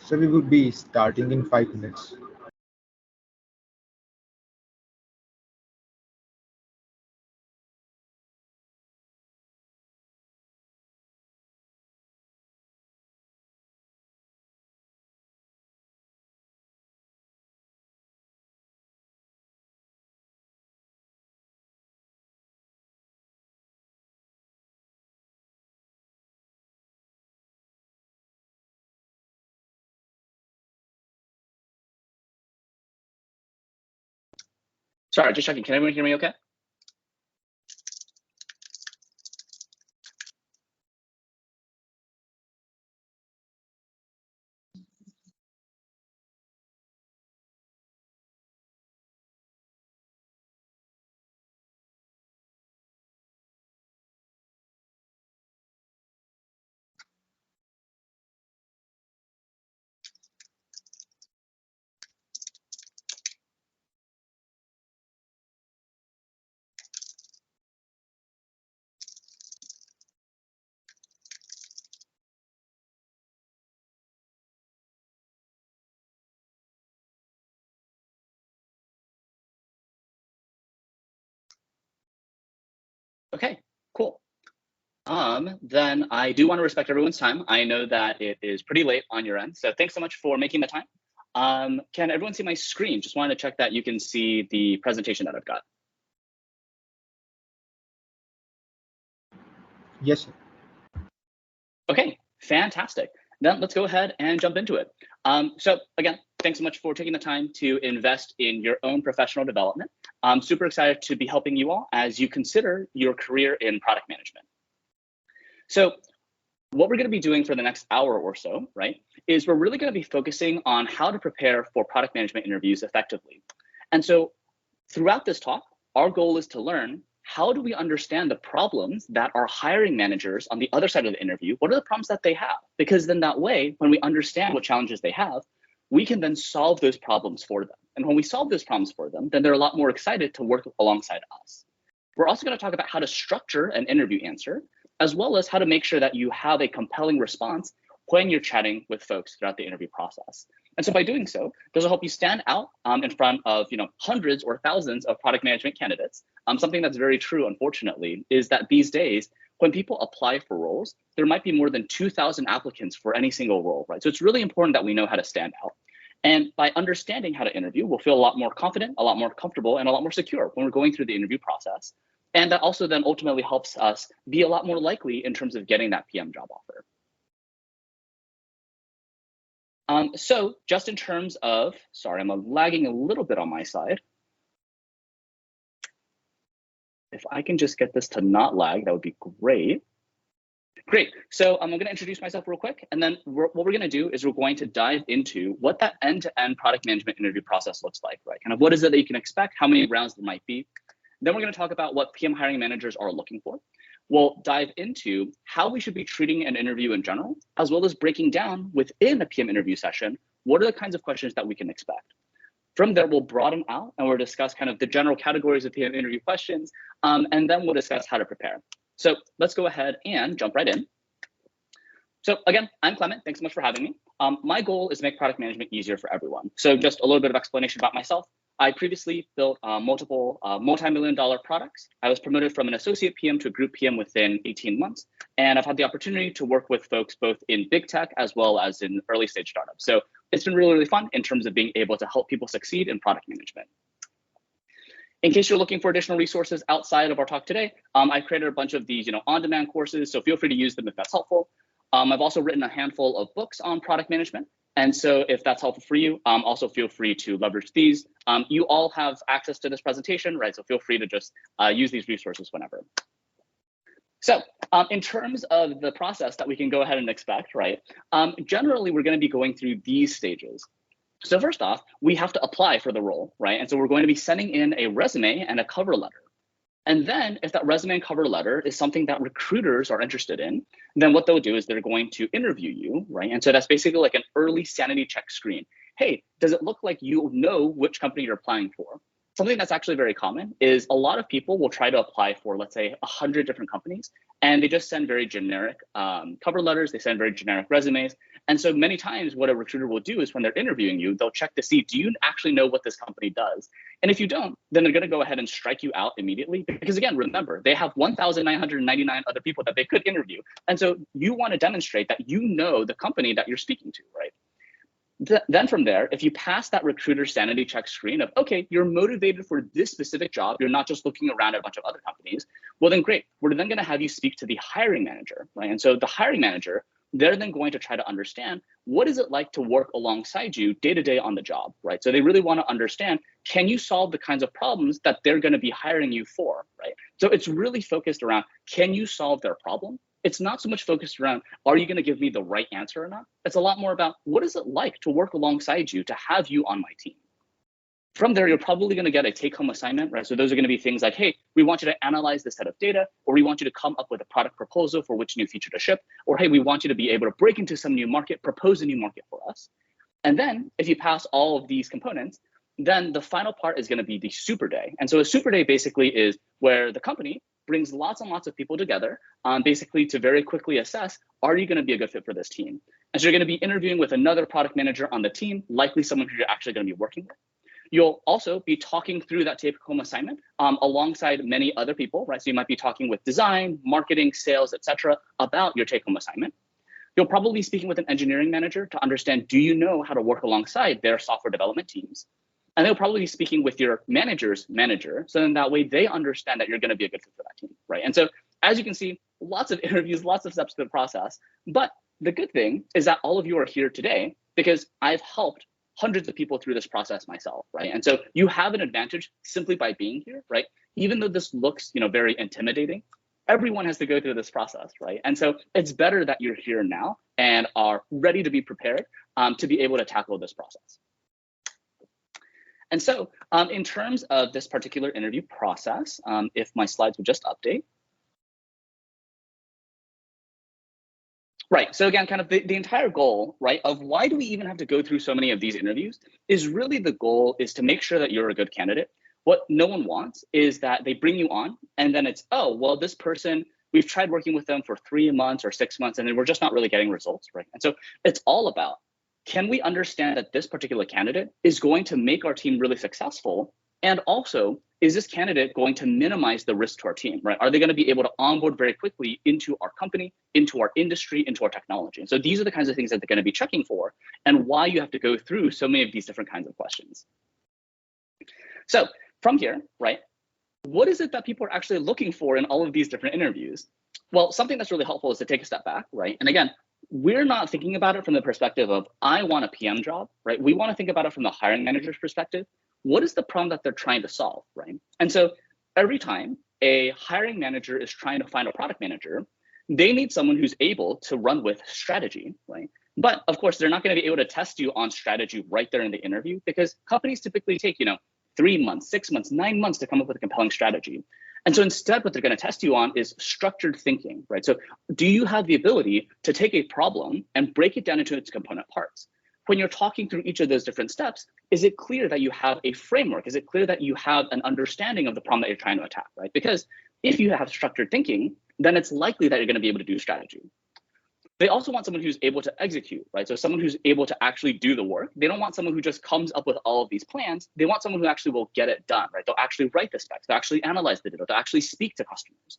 So we would be starting in 5 minutes. Sorry, just checking. Can everyone hear me okay? Okay, cool. Then I do want to respect everyone's time. I know that it is pretty late on your end, so thanks so much for making the time. Can everyone see my screen? Just wanted to check that you can see the presentation that I've got. Yes, sir. Okay, fantastic. Then let's go ahead and jump into it. So again, thanks so much for taking the time to invest in your own professional development. I'm super excited to be helping you all as you consider your career in product management. So what we're going to be doing for the next hour or so, right, is we're really going to be focusing on how to prepare for product management interviews effectively. And so throughout this talk, our goal is to learn how do we understand the problems that our hiring managers on the other side of the interview, what are the problems that they have? Because then that way, when we understand what challenges they have, we can then solve those problems for them. And when we solve those problems for them, then they're a lot more excited to work alongside us. We're also going to talk about how to structure an interview answer, as well as how to make sure that you have a compelling response when you're chatting with folks throughout the interview process. And so by doing so, this will help you stand out in front of hundreds or thousands of product management candidates. Something that's very true, unfortunately, is that these days, when people apply for roles, there might be more than 2,000 applicants for any single role, right? So it's really important that we know how to stand out. And by understanding how to interview, we'll feel a lot more confident, a lot more comfortable, and a lot more secure when we're going through the interview process. And that also then ultimately helps us be a lot more likely in terms of getting that PM job offer. So just in terms of, sorry, I'm lagging a little bit on my side. If I can just get this to not lag, that would be great. Great, so I'm gonna introduce myself real quick, and then what we're gonna do is we're going to dive into what that end-to-end product management interview process looks like, right? Kind of what is it that you can expect, how many rounds there might be. Then we're gonna talk about what PM hiring managers are looking for. We'll dive into how we should be treating an interview in general, as well as breaking down within a PM interview session, what are the kinds of questions that we can expect. From there, we'll broaden out and we'll discuss kind of the general categories of PM interview questions, and then we'll discuss how to prepare. So let's go ahead and jump right in. So again, I'm Clement, thanks so much for having me. My goal is to make product management easier for everyone. So just a little bit of explanation about myself. I previously built multiple multi-million-dollar products. I was promoted from an associate PM to a group PM within 18 months. And I've had the opportunity to work with folks both in big tech as well as in early stage startups. So it's been really, really fun in terms of being able to help people succeed in product management. In case you're looking for additional resources outside of our talk today, I've created a bunch of these on-demand courses, so feel free to use them if that's helpful. I've also written a handful of books on product management. And so if that's helpful for you, also feel free to leverage these. You all have access to this presentation, right? So feel free to just use these resources whenever. So in terms of the process that we can go ahead and expect, right? Generally, we're going to be going through these stages. So first off, we have to apply for the role, right? And so we're going to be sending in a resume and a cover letter. And then if that resume and cover letter is something that recruiters are interested in, then what they'll do is they're going to interview you, right? And so that's basically like an early sanity check screen. Hey, does it look like you know which company you're applying for? Something that's actually very common is a lot of people will try to apply for, let's say, 100 different companies, and they just send very generic cover letters, they send very generic resumes, And so many times what a recruiter will do is when they're interviewing you, they'll check to see, do you actually know what this company does? And if you don't, then they're going to go ahead and strike you out immediately. Because again, remember, they have 1,999 other people that they could interview. And so you want to demonstrate that you know the company that you're speaking to, right? Then from there, if you pass that recruiter sanity check screen of, okay, you're motivated for this specific job, you're not just looking around at a bunch of other companies, well then great, we're then going to have you speak to the hiring manager, right? And so the hiring manager, they're then going to try to understand, what is it like to work alongside you day to day on the job, right? So they really want to understand, can you solve the kinds of problems that they're going to be hiring you for, right? So it's really focused around, can you solve their problem? It's not so much focused around, are you going to give me the right answer or not? It's a lot more about, what is it like to work alongside you, to have you on my team? From there, you're probably going to get a take-home assignment, right? So those are going to be things like, hey, we want you to analyze this set of data, or we want you to come up with a product proposal for which new feature to ship, or hey, we want you to be able to break into some new market, propose a new market for us. And then if you pass all of these components, then the final part is going to be the super day. And so a super day basically is where the company brings lots and lots of people together, basically to very quickly assess, are you going to be a good fit for this team? And so you're going to be interviewing with another product manager on the team, likely someone who you're actually going to be working with. You'll also be talking through that take-home assignment alongside many other people, right? So you might be talking with design, marketing, sales, etc., about your take-home assignment. You'll probably be speaking with an engineering manager to understand, do you know how to work alongside their software development teams? And they'll probably be speaking with your manager's manager, so then that way they understand that you're going to be a good fit for that team, right? And so as you can see, lots of interviews, lots of steps to the process. But the good thing is that all of you are here today because I've helped hundreds of people through this process myself, right? And so you have an advantage simply by being here, right? Even though this looks, very intimidating, everyone has to go through this process, right? And so it's better that you're here now and are ready to be prepared to be able to tackle this process. And so in terms of this particular interview process, if my slides would just update. Right, so again, kind of the entire goal, right, of why do we even have to go through so many of these interviews is really the goal is to make sure that you're a good candidate. What no one wants is that they bring you on and then it's, oh, well, this person, we've tried working with them for 3 months or 6 months and then we're just not really getting results, right? And so it's all about, can we understand that this particular candidate is going to make our team really successful? And also, is this candidate going to minimize the risk to our team, right? Are they going to be able to onboard very quickly into our company, into our industry, into our technology? And so these are the kinds of things that they're going to be checking for and why you have to go through so many of these different kinds of questions. So from here, right, what is it that people are actually looking for in all of these different interviews? Well, something that's really helpful is to take a step back, right? And again, we're not thinking about it from the perspective of, I want a PM job, right? We want to think about it from the hiring manager's perspective. What is the problem that they're trying to solve, right? And so every time a hiring manager is trying to find a product manager, they need someone who's able to run with strategy, right? But of course, they're not going to be able to test you on strategy right there in the interview because companies typically take, 3 months, 6 months, 9 months to come up with a compelling strategy. And so instead, what they're going to test you on is structured thinking, right? So do you have the ability to take a problem and break it down into its component parts? When you're talking through each of those different steps, is it clear that you have a framework? Is it clear that you have an understanding of the problem that you're trying to attack, right? Because if you have structured thinking, then it's likely that you're going to be able to do strategy. They also want someone who's able to execute, right? So someone who's able to actually do the work. They don't want someone who just comes up with all of these plans. They want someone who actually will get it done, right? They'll actually write the specs. They'll actually analyze the data. They'll actually speak to customers.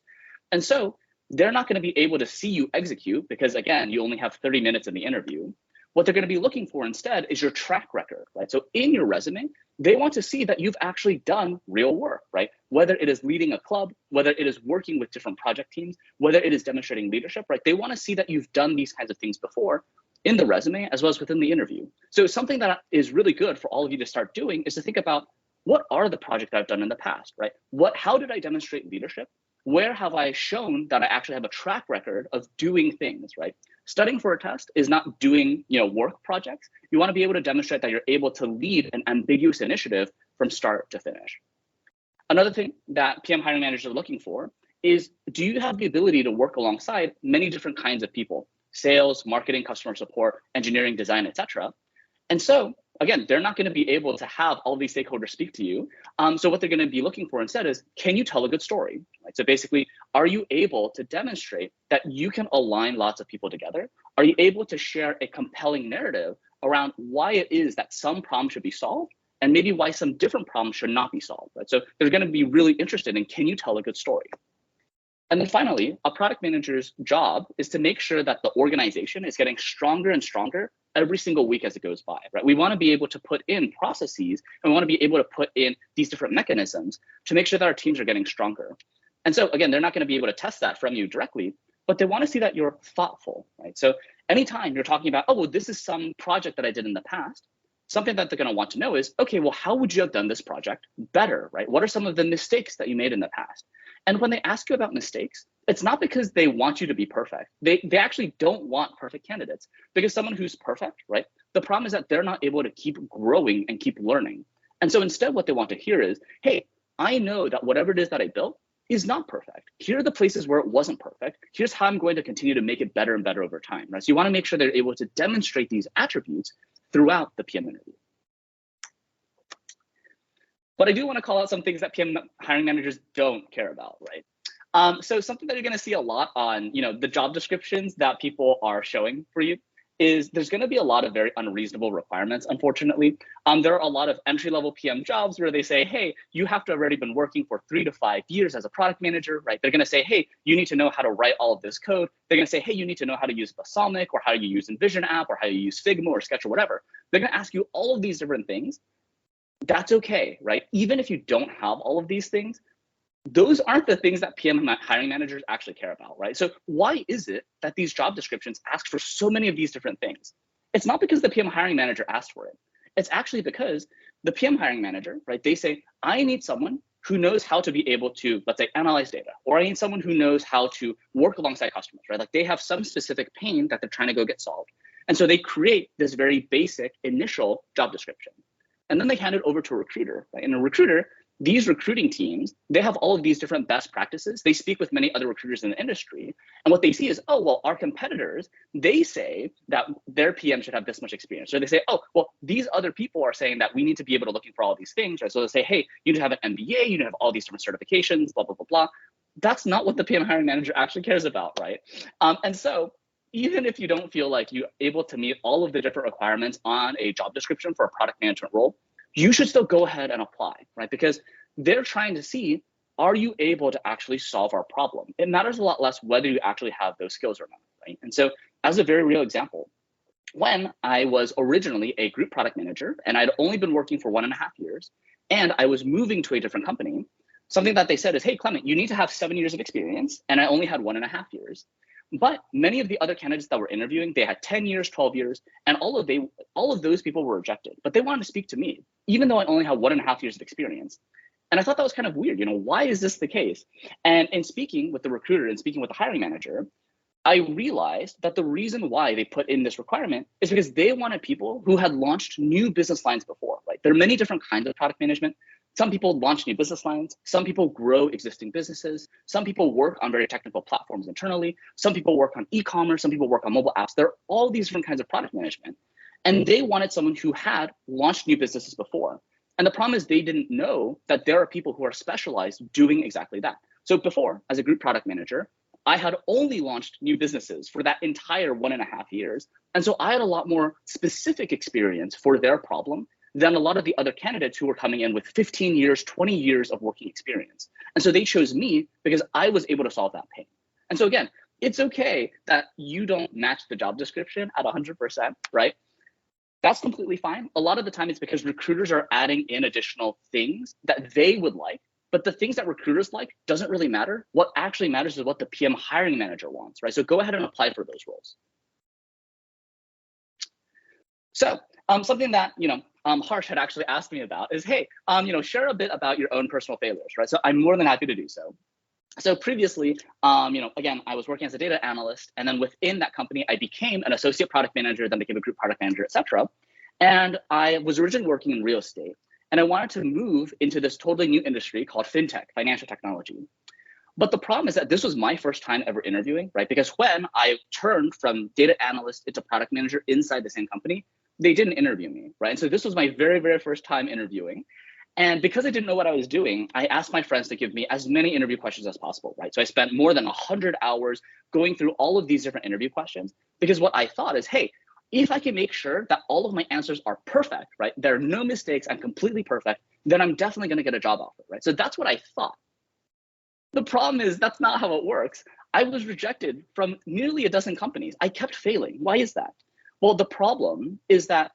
And so they're not going to be able to see you execute because, again, you only have 30 minutes in the interview. What they're going to be looking for instead is your track record, right? So in your resume, they want to see that you've actually done real work, right? Whether it is leading a club, whether it is working with different project teams, whether it is demonstrating leadership, right? They want to see that you've done these kinds of things before in the resume as well as within the interview. So something that is really good for all of you to start doing is to think about, what are the projects that I've done in the past, right? How did I demonstrate leadership? Where have I shown that I actually have a track record of doing things, right? Studying for a test is not doing, work projects. You want to be able to demonstrate that you're able to lead an ambiguous initiative from start to finish. Another thing that PM hiring managers are looking for is, do you have the ability to work alongside many different kinds of people? Sales, marketing, customer support, engineering, design, etc. And so, again, they're not going to be able to have all these stakeholders speak to you. So what they're going to be looking for instead is, can you tell a good story? Right? right? So basically, are you able to demonstrate that you can align lots of people together? Are you able to share a compelling narrative around why it is that some problems should be solved and maybe why some different problems should not be solved, right? So they're going to be really interested in, can you tell a good story? And then finally, a product manager's job is to make sure that the organization is getting stronger and stronger every single week as it goes by, right? We want to be able to put in processes and we want to be able to put in these different mechanisms to make sure that our teams are getting stronger. And so again, they're not going to be able to test that from you directly, but they want to see that you're thoughtful, right? So anytime you're talking about, oh, well, this is some project that I did in the past, something that they're going to want to know is, okay, well, how would you have done this project better, right? What are some of the mistakes that you made in the past? And when they ask you about mistakes, it's not because they want you to be perfect. They actually don't want perfect candidates, because someone who's perfect, right? The problem is that they're not able to keep growing and keep learning. And so instead, what they want to hear is, hey, I know that whatever it is that I built is not perfect. Here are the places where it wasn't perfect. Here's how I'm going to continue to make it better and better over time, right? So you want to make sure they're able to demonstrate these attributes throughout the PM interview. But I do want to call out some things that PM hiring managers don't care about, right? So something that you're going to see a lot on, the job descriptions that people are showing for you is there's going to be a lot of very unreasonable requirements, unfortunately. There are a lot of entry-level PM jobs where they say, hey, you have to have already been working for 3 to 5 years as a product manager, right? They're going to say, hey, you need to know how to write all of this code. They're going to say, hey, you need to know how to use Balsamiq or how you use Envision app or how you use Figma or Sketch or whatever. They're going to ask you all of these different things. That's okay, right? Even if you don't have all of these things, those aren't the things that PM hiring managers actually care about, right? So why is it that these job descriptions ask for so many of these different things? It's not because the PM hiring manager asked for it. It's actually because the PM hiring manager, right? They say, I need someone who knows how to be able to, let's say, analyze data, or I need someone who knows how to work alongside customers, right? Like they have some specific pain that they're trying to go get solved. And so they create this very basic initial job description. And then they hand it over to a recruiter, right? And a recruiter, these recruiting teams, they have all of these different best practices. They speak with many other recruiters in the industry. And what they see is, oh, well, our competitors, they say that their PM should have this much experience. So they say, oh, well, these other people are saying that we need to be able to looking for all these things, right? So they say, hey, you need to have an MBA, you need to have all these different certifications, blah, blah, blah, blah. That's not what the PM hiring manager actually cares about, right? And so even if you don't feel like you're able to meet all of the different requirements on a job description for a product management role, you should still go ahead and apply, right? Because they're trying to see, are you able to actually solve our problem? It matters a lot less whether you actually have those skills or not, right? And so as a very real example, when I was originally a group product manager and I'd only been working for 1.5 years and I was moving to a different company, something that they said is, hey, Clement, you need to have 7 years of experience. And I only had 1.5 years. But many of the other candidates that were interviewing, they had 10 years, 12 years, and all of those people were rejected. But they wanted to speak to me, even though I only had 1.5 years of experience. And I thought that was kind of weird. Why is this the case? And in speaking with the recruiter and speaking with the hiring manager, I realized that the reason why they put in this requirement is because they wanted people who had launched new business lines before, right? There are many different kinds of product management. Some people launch new business lines. Some people grow existing businesses. Some people work on very technical platforms internally. Some people work on e-commerce. Some people work on mobile apps. There are all these different kinds of product management. And they wanted someone who had launched new businesses before. And the problem is they didn't know that there are people who are specialized doing exactly that. So before, as a group product manager, I had only launched new businesses for that entire 1.5 years. And so I had a lot more specific experience for their problem than a lot of the other candidates who were coming in with 15 years, 20 years of working experience. And so they chose me because I was able to solve that pain. And so again, it's okay that you don't match the job description at 100%, right? That's completely fine. A lot of the time it's because recruiters are adding in additional things that they would like, but the things that recruiters like doesn't really matter. What actually matters is what the PM hiring manager wants, right? So go ahead and apply for those roles. So something that, Harsh had actually asked me about is, hey, share a bit about your own personal failures, right? So I'm more than happy to do so. So previously, again, I was working as a data analyst, and then within that company, I became an associate product manager, then became a group product manager, et cetera. And I was originally working in real estate, and I wanted to move into this totally new industry called fintech, financial technology. But the problem is that this was my first time ever interviewing, right? Because when I turned from data analyst into product manager inside the same company, they didn't interview me, right? And so this was my very, very first time interviewing. And because I didn't know what I was doing, I asked my friends to give me as many interview questions as possible, right? So I spent more than 100 hours going through all of these different interview questions, because what I thought is, hey, if I can make sure that all of my answers are perfect, right? There are no mistakes, I'm completely perfect, then I'm definitely gonna get a job offer, right? So that's what I thought. The problem is that's not how it works. I was rejected from nearly a dozen companies. I kept failing. Why is that? Well, the problem is that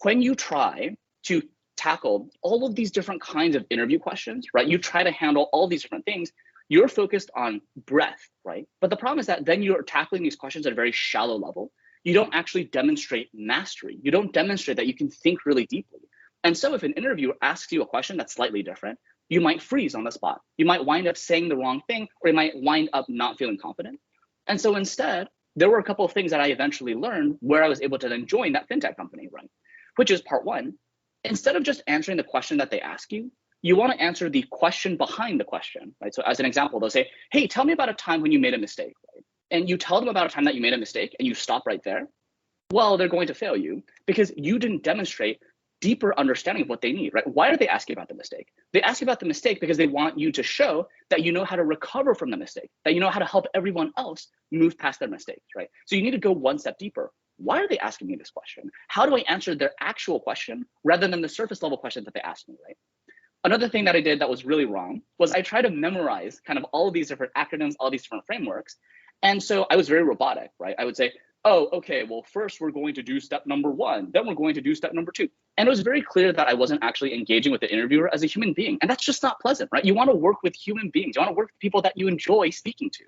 when you try to tackle all of these different kinds of interview questions, right? You try to handle all these different things, you're focused on breadth, right? But the problem is that then you're tackling these questions at a very shallow level. You don't actually demonstrate mastery. You don't demonstrate that you can think really deeply. And so if an interviewer asks you a question that's slightly different, you might freeze on the spot. You might wind up saying the wrong thing, or you might wind up not feeling confident. And so instead, there were a couple of things that I eventually learned where I was able to then join that fintech company, right? Which is part one. Instead of just answering the question that they ask you, you want to answer the question behind the question, right? So as an example, they'll say, hey, tell me about a time when you made a mistake, right? And you tell them about a time that you made a mistake and you stop right there. Well, they're going to fail you because you didn't demonstrate deeper understanding of what they need, right? Why are they asking about the mistake? They ask you about the mistake because they want you to show that you know how to recover from the mistake, that you know how to help everyone else move past their mistakes, right? So you need to go one step deeper. Why are they asking me this question? How do I answer their actual question rather than the surface level questions that they asked me, right? Another thing that I did that was really wrong was I tried to memorize kind of all of these different acronyms, all these different frameworks. And so I was very robotic, right? I would say, oh, okay, well, first we're going to do step number one, then we're going to do step number two. And it was very clear that I wasn't actually engaging with the interviewer as a human being. And that's just not pleasant, right? You want to work with human beings. You want to work with people that you enjoy speaking to.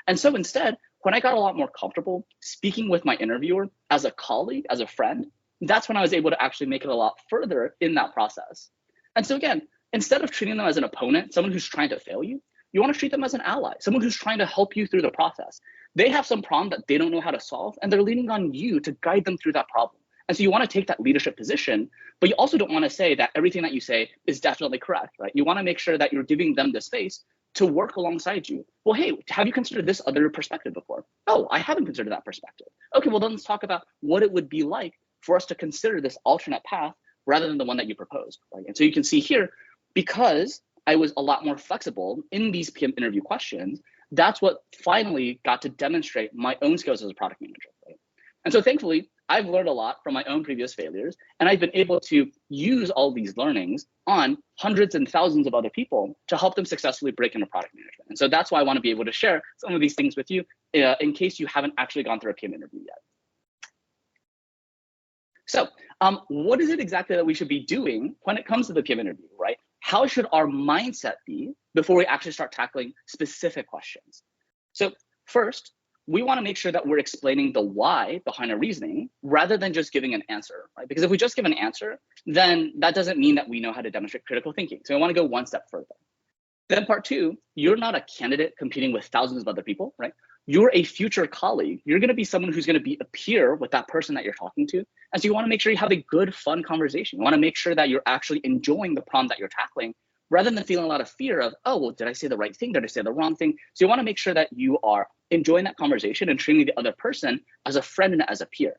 And so instead, when I got a lot more comfortable speaking with my interviewer as a colleague, as a friend, that's when I was able to actually make it a lot further in that process. And so again, instead of treating them as an opponent, someone who's trying to fail you, you want to treat them as an ally, someone who's trying to help you through the process. They have some problem that they don't know how to solve, and they're leaning on you to guide them through that problem. And so you want to take that leadership position, but you also don't want to say that everything that you say is definitely correct, right? You want to make sure that you're giving them the space to work alongside you. Well, hey, have you considered this other perspective before? Oh, I haven't considered that perspective. Okay, well, then let's talk about what it would be like for us to consider this alternate path rather than the one that you proposed, right? And so you can see here, because I was a lot more flexible in these PM interview questions, that's what finally got to demonstrate my own skills as a product manager, right? And so thankfully, I've learned a lot from my own previous failures, and I've been able to use all these learnings on hundreds and thousands of other people to help them successfully break into product management. And so that's why I want to be able to share some of these things with you in case you haven't actually gone through a PM interview yet. So what is it exactly that we should be doing when it comes to the PM interview, right? How should our mindset be before we actually start tackling specific questions? So first, we want to make sure that we're explaining the why behind our reasoning rather than just giving an answer, right? Because if we just give an answer, then that doesn't mean that we know how to demonstrate critical thinking. So I want to go one step further. Then part two, you're not a candidate competing with thousands of other people, right? You're a future colleague. You're going to be someone who's going to be a peer with that person that you're talking to. And so you want to make sure you have a good, fun conversation. You want to make sure that you're actually enjoying the problem that you're tackling rather than feeling a lot of fear of, oh, well, did I say the right thing? Did I say the wrong thing? So you want to make sure that you are enjoying that conversation and treating the other person as a friend and as a peer.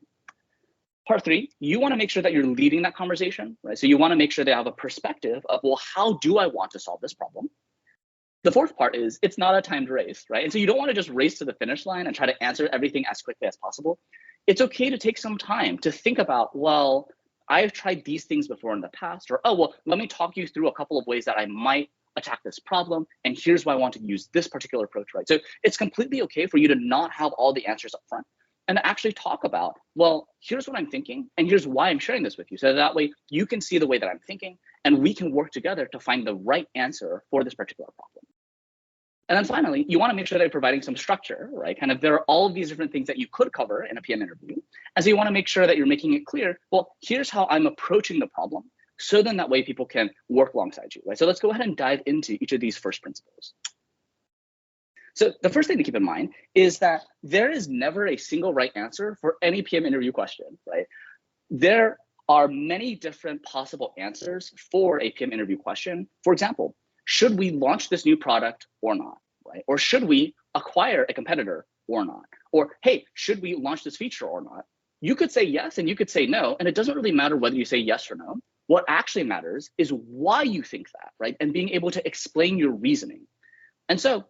Part three, you want to make sure that you're leading that conversation, right? So you want to make sure they have a perspective of, well, how do I want to solve this problem? The fourth part is it's not a timed race, right? And so you don't want to just race to the finish line and try to answer everything as quickly as possible. It's okay to take some time to think about, well, I've tried these things before in the past, or, oh, well, let me talk you through a couple of ways that I might attack this problem. And here's why I want to use this particular approach, right? So it's completely okay for you to not have all the answers up front and actually talk about, well, here's what I'm thinking and here's why I'm sharing this with you. So that way you can see the way that I'm thinking and we can work together to find the right answer for this particular problem. And then finally, you want to make sure that you're providing some structure, right? Kind of there are all of these different things that you could cover in a PM interview. And so you want to make sure that you're making it clear, well, here's how I'm approaching the problem. So then that way people can work alongside you, right? So let's go ahead and dive into each of these first principles. So the first thing to keep in mind is that there is never a single right answer for any PM interview question, right? There are many different possible answers for a PM interview question. For example, should we launch this new product or not, right? Or should we acquire a competitor or not? Or, hey, should we launch this feature or not? You could say yes and you could say no, and it doesn't really matter whether you say yes or no. What actually matters is why you think that, right? And being able to explain your reasoning. And so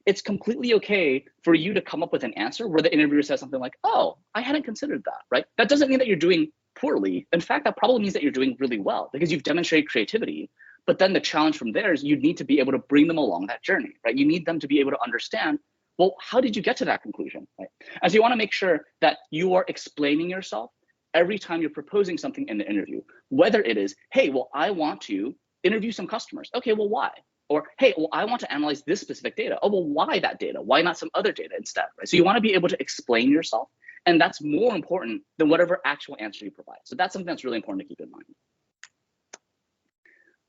it's completely okay for you to come up with an answer where the interviewer says something like, oh, I hadn't considered that, right? That doesn't mean that you're doing poorly. In fact, that probably means that you're doing really well because you've demonstrated creativity. But then the challenge from there is you need to be able to bring them along that journey, right? You need them to be able to understand, well, how did you get to that conclusion, right? And so you want to make sure that you are explaining yourself every time you're proposing something in the interview, whether it is, hey, well, I want to interview some customers. Okay, well, why? Or, hey, well, I want to analyze this specific data. Oh, well, why that data? Why not some other data instead, right? So you want to be able to explain yourself, and that's more important than whatever actual answer you provide. So that's something that's really important to keep in mind.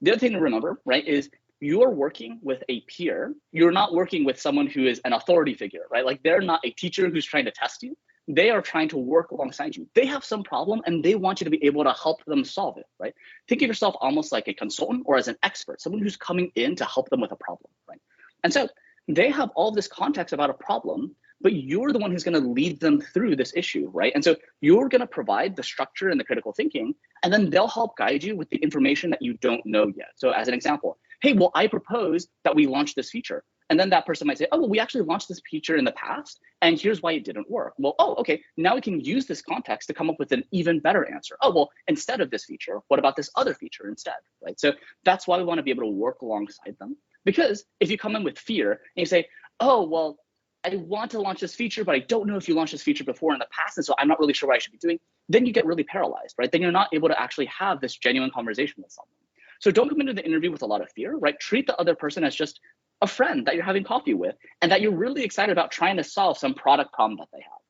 The other thing to remember, right, is you're working with a peer. You're not working with someone who is an authority figure, right? Like they're not a teacher who's trying to test you. They are trying to work alongside you. They have some problem and they want you to be able to help them solve it, right? Think of yourself almost like a consultant or as an expert, someone who's coming in to help them with a problem, right? And so they have all this context about a problem, but you're the one who's going to lead them through this issue, right? And so you're going to provide the structure and the critical thinking, and then they'll help guide you with the information that you don't know yet. So as an example, hey, well, I propose that we launch this feature. And then that person might say, oh, well, we actually launched this feature in the past, and here's why it didn't work. Well, oh, okay, now we can use this context to come up with an even better answer. Oh, well, instead of this feature, what about this other feature instead, right? So that's why we want to be able to work alongside them. Because if you come in with fear and you say, oh, well, I want to launch this feature, but I don't know if you launched this feature before in the past, and so I'm not really sure what I should be doing, then you get really paralyzed, right? Then you're not able to actually have this genuine conversation with someone. So don't come into the interview with a lot of fear, right? Treat the other person as just a friend that you're having coffee with and that you're really excited about trying to solve some product problem that they have.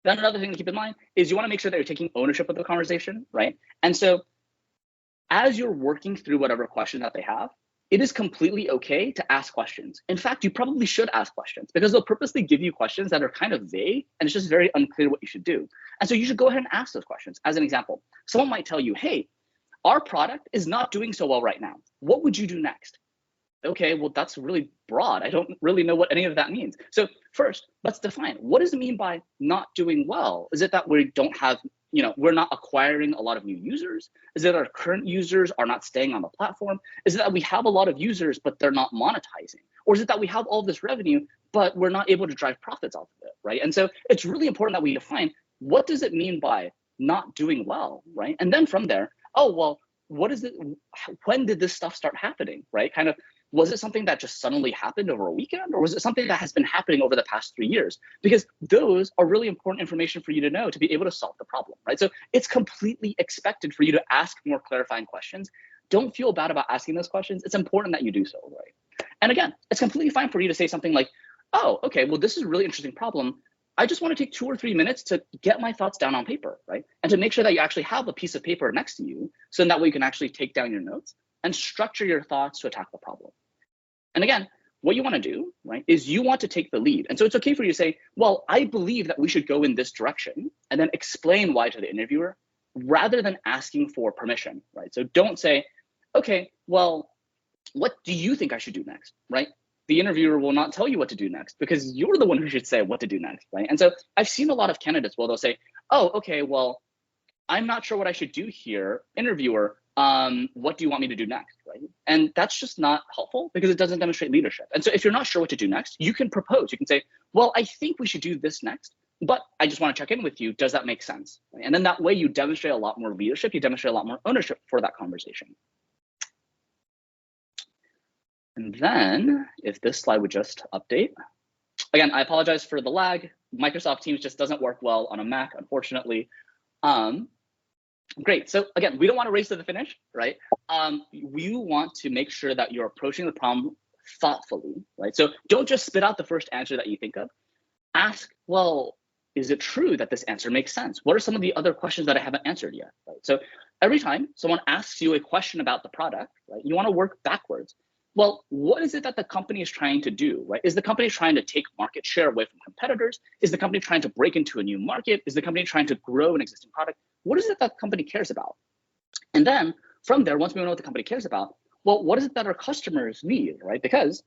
Then another thing to keep in mind is you want to make sure that you're taking ownership of the conversation, right? And so as you're working through whatever question that they have, it is completely okay to ask questions. In fact, you probably should ask questions because they'll purposely give you questions that are kind of vague and it's just very unclear what you should do. And so you should go ahead and ask those questions. As an example, someone might tell you, hey, our product is not doing so well right now. What would you do next? Okay, well, that's really broad. I don't really know what any of that means. So first, let's define, what does it mean by not doing well? Is it that we don't have, we're not acquiring a lot of new users? Is it that our current users are not staying on the platform? Is it that we have a lot of users, but they're not monetizing? Or is it that we have all this revenue, but we're not able to drive profits off of it, right? And so it's really important that we define, what does it mean by not doing well, right? And then from there, oh, well, what is it? When did this stuff start happening, right? Kind of, was it something that just suddenly happened over a weekend, or was it something that has been happening over the past 3 years? Because those are really important information for you to know to be able to solve the problem, right? So it's completely expected for you to ask more clarifying questions. Don't feel bad about asking those questions. It's important that you do so, right? And again, it's completely fine for you to say something like, oh, okay, well, this is a really interesting problem. I just want to take 2 or 3 minutes to get my thoughts down on paper, right? And to make sure that you actually have a piece of paper next to you so that way you can actually take down your notes and structure your thoughts to attack the problem. And again, what you want to do, right, is you want to take the lead. And so it's okay for you to say, well, I believe that we should go in this direction, and then explain why to the interviewer rather than asking for permission, right? So don't say, okay, well, what do you think I should do next, right? The interviewer will not tell you what to do next because you're the one who should say what to do next, right? And so I've seen a lot of candidates where they'll say, oh, okay, well, I'm not sure what I should do here. Interviewer, what do you want me to do next, right? And that's just not helpful because it doesn't demonstrate leadership. And so if you're not sure what to do next, you can propose. You can say, well, I think we should do this next, but I just want to check in with you. Does that make sense? Right? And then that way you demonstrate a lot more leadership. You demonstrate a lot more ownership for that conversation. And then if this slide would just update. Again, I apologize for the lag. Microsoft Teams just doesn't work well on a Mac, unfortunately. Great. So again, we don't want to race to the finish, right? We want to make sure that you're approaching the problem thoughtfully, right? So don't just spit out the first answer that you think of. Ask, well, is it true that this answer makes sense? What are some of the other questions that I haven't answered yet, right? So every time someone asks you a question about the product, right, you want to work backwards. Well, what is it that the company is trying to do, right? Is the company trying to take market share away from competitors? Is the company trying to break into a new market? Is the company trying to grow an existing product? What is it that the company cares about? And then from there, once we know what the company cares about, well, what is it that our customers need, right? Because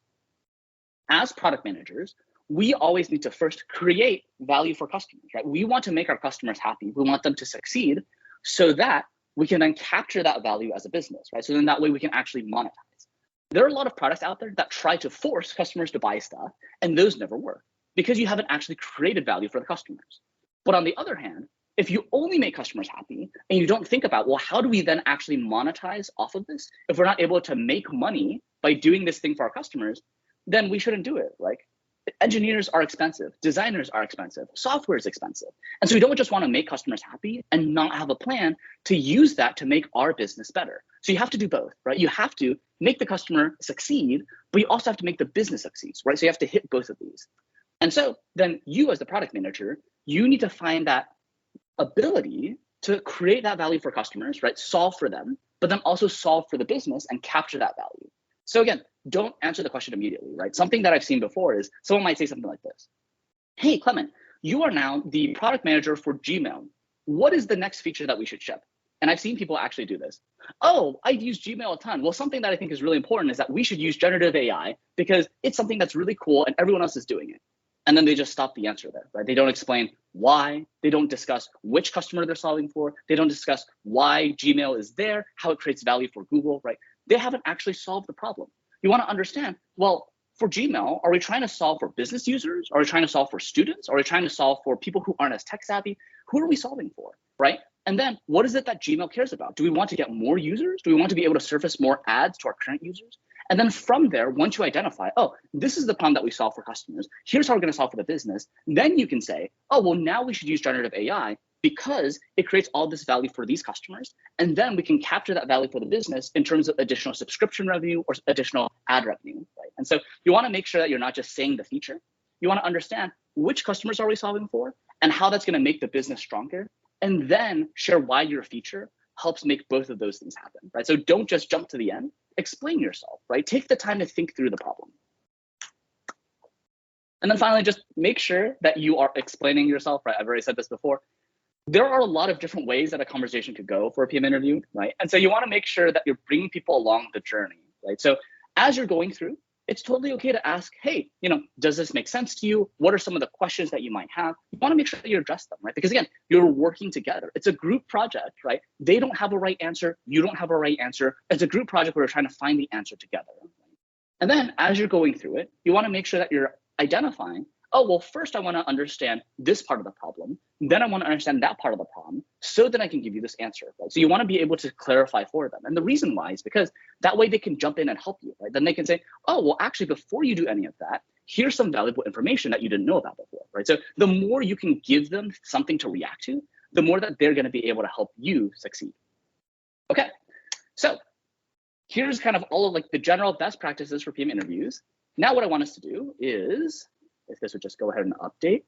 as product managers, we always need to first create value for customers, right? We want to make our customers happy. We want them to succeed so that we can then capture that value as a business, right? So then that way we can actually monetize. There are a lot of products out there that try to force customers to buy stuff, and those never work because you haven't actually created value for the customers. But on the other hand, if you only make customers happy and you don't think about, well, how do we then actually monetize off of this? If we're not able to make money by doing this thing for our customers, then we shouldn't do it. Like, engineers are expensive, designers are expensive, software is expensive. And so we don't just want to make customers happy and not have a plan to use that to make our business better. So you have to do both, right? You have to make the customer succeed, but you also have to make the business succeed, right? So you have to hit both of these. And so then you as the product manager, you need to find that ability to create that value for customers, right? Solve for them, but then also solve for the business and capture that value. So again, don't answer the question immediately, right? Something that I've seen before is someone might say something like this. Hey, Clement, you are now the product manager for Gmail. What is the next feature that we should ship? And I've seen people actually do this. Oh, I use Gmail a ton. Well, something that I think is really important is that we should use generative AI because it's something that's really cool and everyone else is doing it. And then they just stop the answer there, right? They don't explain why. They don't discuss which customer they're solving for. They don't discuss why Gmail is there, how it creates value for Google, right? They haven't actually solved the problem. You want to understand, well, for Gmail, are we trying to solve for business users? Are we trying to solve for students? Are we trying to solve for people who aren't as tech savvy? Who are we solving for, right? And then what is it that Gmail cares about? Do we want to get more users? Do we want to be able to surface more ads to our current users? And then from there, once you identify, oh, this is the problem that we solve for customers, here's how we're going to solve for the business, then you can say, oh, well, now we should use generative AI because it creates all this value for these customers. And then we can capture that value for the business in terms of additional subscription revenue or additional ad revenue, right? And so you want to make sure that you're not just saying the feature. You want to understand which customers are we solving for and how that's going to make the business stronger, and then share why your feature helps make both of those things happen, right? So don't just jump to the end, explain yourself, right? Take the time to think through the problem. And then finally, just make sure that you are explaining yourself, right? I've already said this before. There are a lot of different ways that a conversation could go for a PM interview, right? And so you want to make sure that you're bringing people along the journey, right? So as you're going through, it's totally okay to ask, hey, does this make sense to you? What are some of the questions that you might have? You want to make sure that you address them, right? Because again, you're working together. It's a group project, right? They don't have a right answer. You don't have a right answer. It's a group project where we're trying to find the answer together. And then as you're going through it, you want to make sure that you're identifying, oh, well, first I want to understand this part of the problem. Then I want to understand that part of the problem so that I can give you this answer, right? So you want to be able to clarify for them. And the reason why is because that way they can jump in and help you, right? Then they can say, oh, well, actually, before you do any of that, here's some valuable information that you didn't know about before, right? So the more you can give them something to react to, the more that they're going to be able to help you succeed. Okay, so here's kind of all of like the general best practices for PM interviews. Now what I want us to do is, if this would just go ahead and update.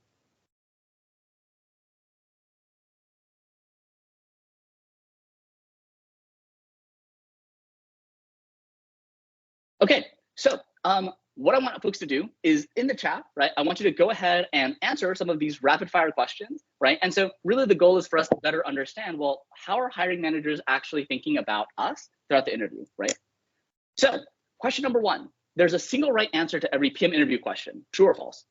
Okay, so what I want folks to do is in the chat, right? I want you to go ahead and answer some of these rapid fire questions, right? And so really the goal is for us to better understand, well, how are hiring managers actually thinking about us throughout the interview, right? So question number one, there's a single right answer to every PM interview question, true or false?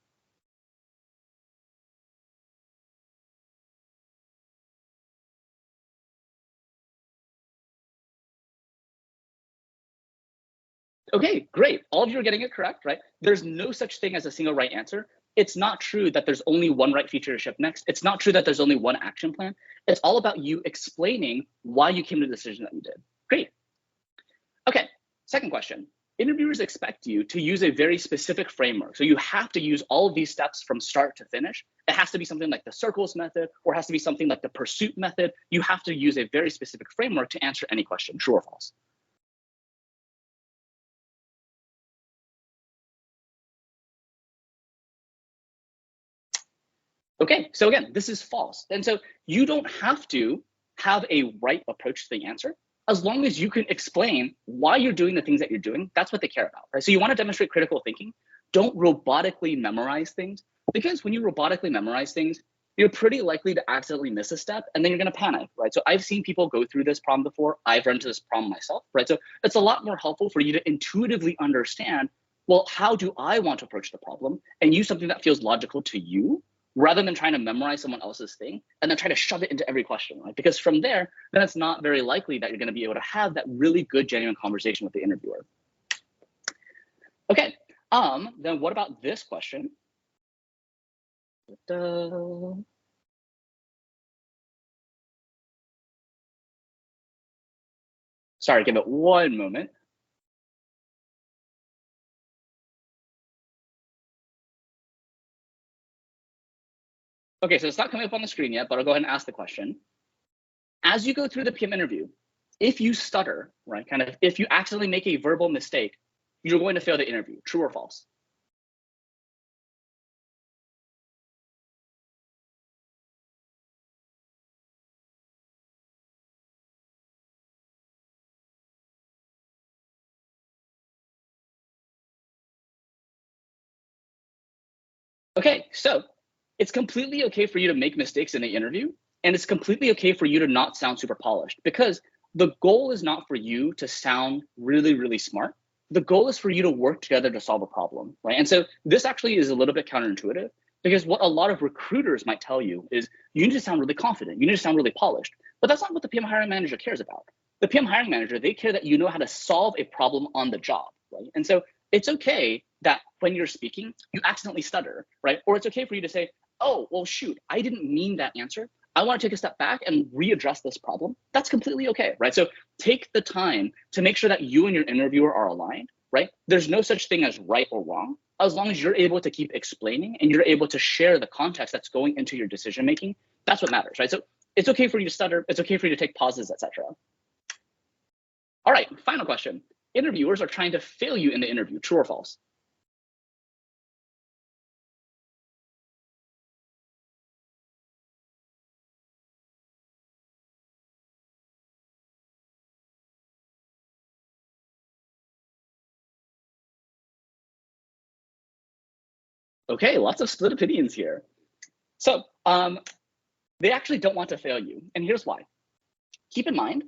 Okay, great. All of you are getting it correct, right? There's no such thing as a single right answer. It's not true that there's only one right feature to ship next. It's not true that there's only one action plan. It's all about you explaining why you came to the decision that you did. Great. Okay, second question. Interviewers expect you to use a very specific framework. So you have to use all of these steps from start to finish. It has to be something like the circles method, or it has to be something like the pursuit method. You have to use a very specific framework to answer any question, true or false. Okay, so again, this is false. And so you don't have to have a right approach to the answer. As long as you can explain why you're doing the things that you're doing, that's what they care about, right? So you want to demonstrate critical thinking. Don't robotically memorize things, because when you robotically memorize things, you're pretty likely to accidentally miss a step, and then you're going to panic, right? So I've seen people go through this problem before. I've run into this problem myself, right? So it's a lot more helpful for you to intuitively understand, well, how do I want to approach the problem, and use something that feels logical to you, rather than trying to memorize someone else's thing and then try to shove it into every question, right? Because from there, then it's not very likely that you're going to be able to have that really good, genuine conversation with the interviewer. Okay, then what about this question? Sorry, give it one moment. Okay, so it's not coming up on the screen yet, but I'll go ahead and ask the question. As you go through the PM interview, if you stutter, right, kind of if you accidentally make a verbal mistake, you're going to fail the interview, true or false? Okay, so it's completely okay for you to make mistakes in the interview, and it's completely okay for you to not sound super polished, because the goal is not for you to sound really, really smart. The goal is for you to work together to solve a problem, right? And so this actually is a little bit counterintuitive, because what a lot of recruiters might tell you is you need to sound really confident, you need to sound really polished, but that's not what the PM hiring manager cares about. The PM hiring manager, they care that you know how to solve a problem on the job, right? And so it's okay that when you're speaking, you accidentally stutter, right? Or it's okay for you to say, oh, well, shoot, I didn't mean that answer. I want to take a step back and readdress this problem. That's completely okay, right? So take the time to make sure that you and your interviewer are aligned, right? There's no such thing as right or wrong, as long as you're able to keep explaining and you're able to share the context that's going into your decision making. That's what matters, right? So it's okay for you to stutter. It's okay for you to take pauses, etc. All right, final question. Interviewers are trying to fail you in the interview, true or false? Okay, lots of split opinions here. So they actually don't want to fail you, and here's why. Keep in mind,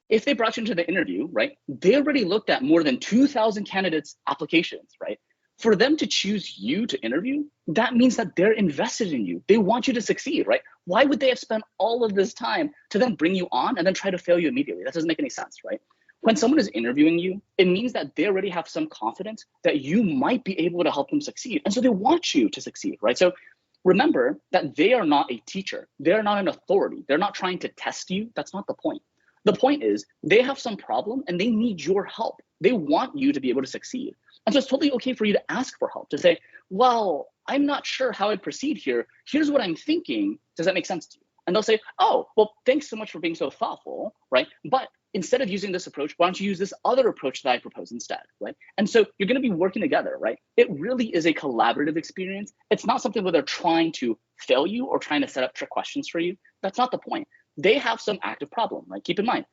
if they brought you into the interview, right, they already looked at more than 2,000 candidates' applications, right? For them to choose you to interview, that means that they're invested in you. They want you to succeed, right? Why would they have spent all of this time to then bring you on and then try to fail you immediately? That doesn't make any sense, right? When someone is interviewing you, it means that they already have some confidence that you might be able to help them succeed. And so they want you to succeed, right? So remember that they are not a teacher. They're not an authority. They're not trying to test you. That's not the point. The point is they have some problem and they need your help. They want you to be able to succeed. And so it's totally okay for you to ask for help, to say, well, I'm not sure how I'd proceed here. Here's what I'm thinking. Does that make sense to you? And they'll say, oh, well, thanks so much for being so thoughtful, right? But instead of using this approach, why don't you use this other approach that I propose instead, right? And so you're going to be working together, right? It really is a collaborative experience. It's not something where they're trying to fail you or trying to set up trick questions for you. That's not the point. They have some active problem, right? Keep in mind,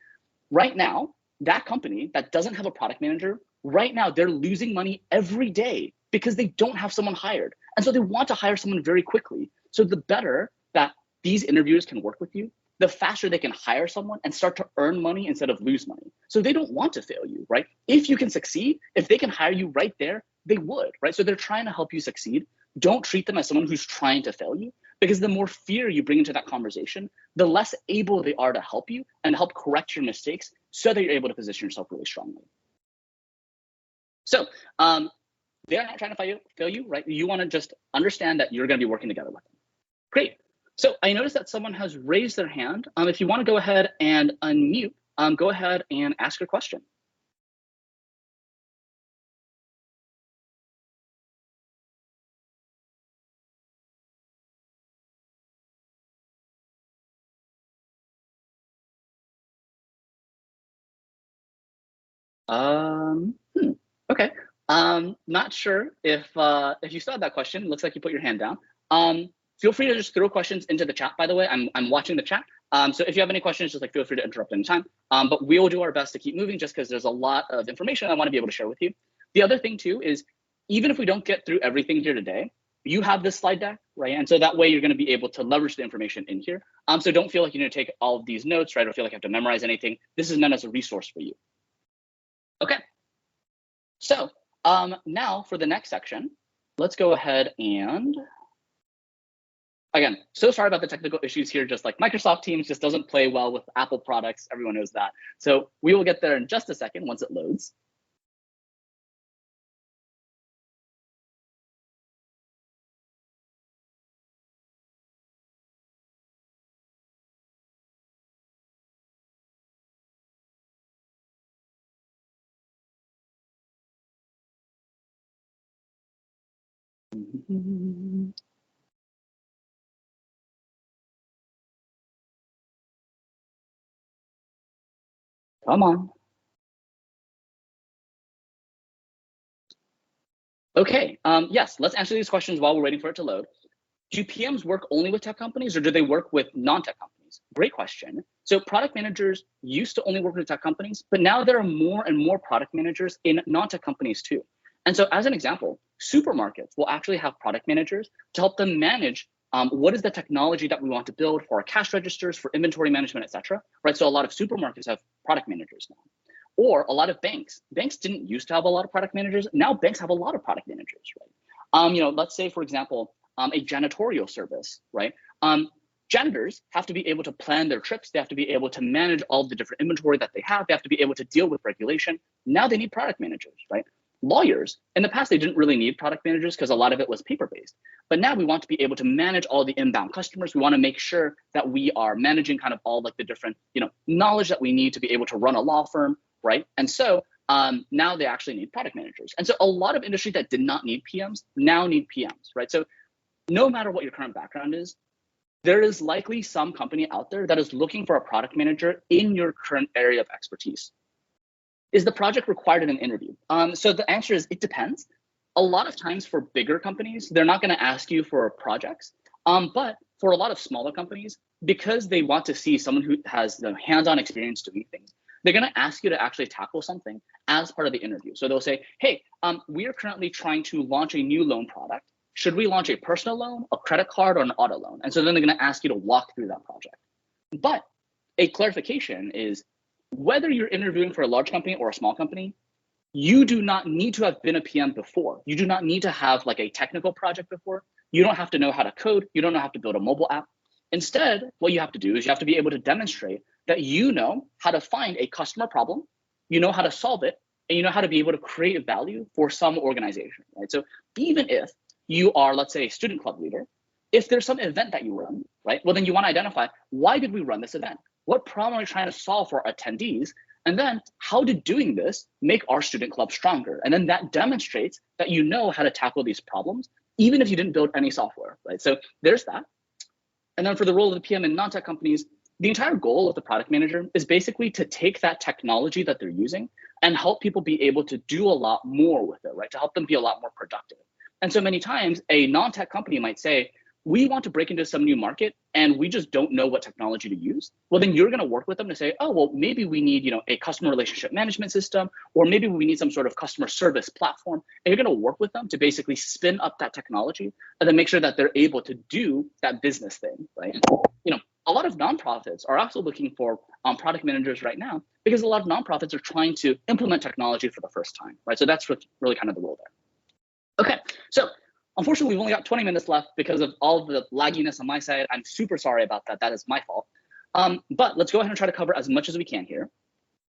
right now, that company that doesn't have a product manager, right now, they're losing money every day because they don't have someone hired. And so they want to hire someone very quickly. So the better that these interviewers can work with you, the faster they can hire someone and start to earn money instead of lose money. So they don't want to fail you, right? If you can succeed, if they can hire you right there, they would, right? So they're trying to help you succeed. Don't treat them as someone who's trying to fail you, because the more fear you bring into that conversation, the less able they are to help you and help correct your mistakes so that you're able to position yourself really strongly. So they're not trying to fail you, right? You want to just understand that you're going to be working together with them. Great. So I noticed that someone has raised their hand. If you want to go ahead and unmute, go ahead and ask your question. Okay. Not sure if you still have that question. It looks like you put your hand down. Feel free to just throw questions into the chat. By the way, I'm watching the chat. So if you have any questions, just feel free to interrupt anytime. But we will do our best to keep moving, just because there's a lot of information I want to be able to share with you. The other thing too is, even if we don't get through everything here today, you have this slide deck, right? And so that way you're going to be able to leverage the information in here. So don't feel like you need to take all of these notes, right? Or feel like you have to memorize anything. This is meant as a resource for you. Okay. So now for the next section, let's go ahead and again, so sorry about the technical issues here. Just like Microsoft Teams just doesn't play well with Apple products. Everyone knows that. So we will get there in just a second once it loads. Come on. Okay, yes, let's answer these questions while we're waiting for it to load. Do PMs work only with tech companies or do they work with non-tech companies? Great question. So product managers used to only work with tech companies, but now there are more and more product managers in non-tech companies too. And so as an example, supermarkets will actually have product managers to help them manage what is the technology that we want to build for our cash registers, for inventory management, et cetera, right? So a lot of supermarkets have product managers now. Or a lot of banks. Banks didn't used to have a lot of product managers. Now banks have a lot of product managers, right? Let's say, for example, a janitorial service, right? Janitors have to be able to plan their trips. They have to be able to manage all the different inventory that they have. They have to be able to deal with regulation. Now they need product managers, right? Lawyers, in the past, they didn't really need product managers because a lot of it was paper-based. But now we want to be able to manage all the inbound customers. We want to make sure that we are managing kind of all like the different, knowledge that we need to be able to run a law firm, right? And so now they actually need product managers. And so a lot of industry that did not need PMs now need PMs, right? So no matter what your current background is, there is likely some company out there that is looking for a product manager in your current area of expertise. Is the project required in an interview? So the answer is it depends. A lot of times for bigger companies, they're not going to ask you for projects. But for a lot of smaller companies, because they want to see someone who has the hands-on experience doing things, they're going to ask you to actually tackle something as part of the interview. So they'll say, hey, we are currently trying to launch a new loan product. Should we launch a personal loan, a credit card, or an auto loan? And so then they're going to ask you to walk through that project. But a clarification is whether you're interviewing for a large company or a small company, you do not need to have been a PM before. You do not need to have like a technical project before. You don't have to know how to code. You don't know how to build a mobile app. Instead, what you have to do is you have to be able to demonstrate that you know how to find a customer problem, you know how to solve it, and you know how to be able to create value for some organization, right? So even if you are, let's say, a student club leader, if there's some event that you run, right? Well, then you want to identify, why did we run this event? What problem are we trying to solve for attendees? And then how did doing this make our student club stronger? And then that demonstrates that you know how to tackle these problems, even if you didn't build any software, right? So there's that. And then for the role of the PM in non-tech companies, the entire goal of the product manager is basically to take that technology that they're using and help people be able to do a lot more with it, right? To help them be a lot more productive. And so many times a non-tech company might say, we want to break into some new market and we just don't know what technology to use. Well, then you're going to work with them to say, oh, well, maybe we need, a customer relationship management system, or maybe we need some sort of customer service platform. And you're going to work with them to basically spin up that technology and then make sure that they're able to do that business thing, right? A lot of nonprofits are also looking for product managers right now because a lot of nonprofits are trying to implement technology for the first time, right? So that's really kind of the role there. Okay, so unfortunately, we've only got 20 minutes left because of all of the lagginess on my side. I'm super sorry about that. That is my fault. But let's go ahead and try to cover as much as we can here.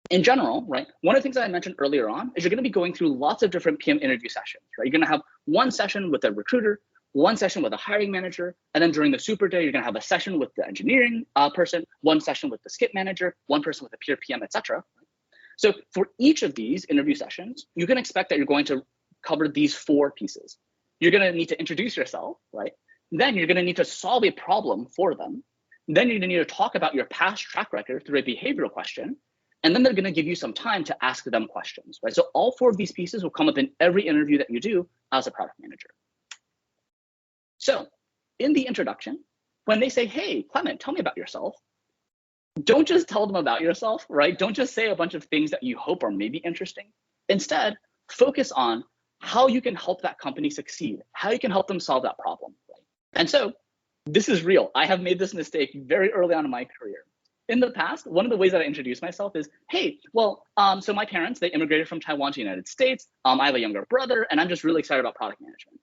In general, right, one of the things that I mentioned earlier on is you're going to be going through lots of different PM interview sessions, right? You're going to have one session with a recruiter, one session with a hiring manager, and then during the super day, you're going to have a session with the engineering person, one session with the skip manager, one person with a peer PM, etc. So for each of these interview sessions, you can expect that you're going to cover these 4 pieces. You're going to need to introduce yourself, right? Then you're going to need to solve a problem for them. Then you're going to need to talk about your past track record through a behavioral question. And then they're going to give you some time to ask them questions, right? So all 4 of these pieces will come up in every interview that you do as a product manager. So in the introduction, when they say, hey, Clement, tell me about yourself, don't just tell them about yourself, right? Don't just say a bunch of things that you hope are maybe interesting. Instead, focus on how you can help that company succeed, how you can help them solve that problem. Right? And so this is real. I have made this mistake very early on in my career. In the past, one of the ways that I introduce myself is, hey, well, so my parents, they immigrated from Taiwan to the United States. I have a younger brother, and I'm just really excited about product management.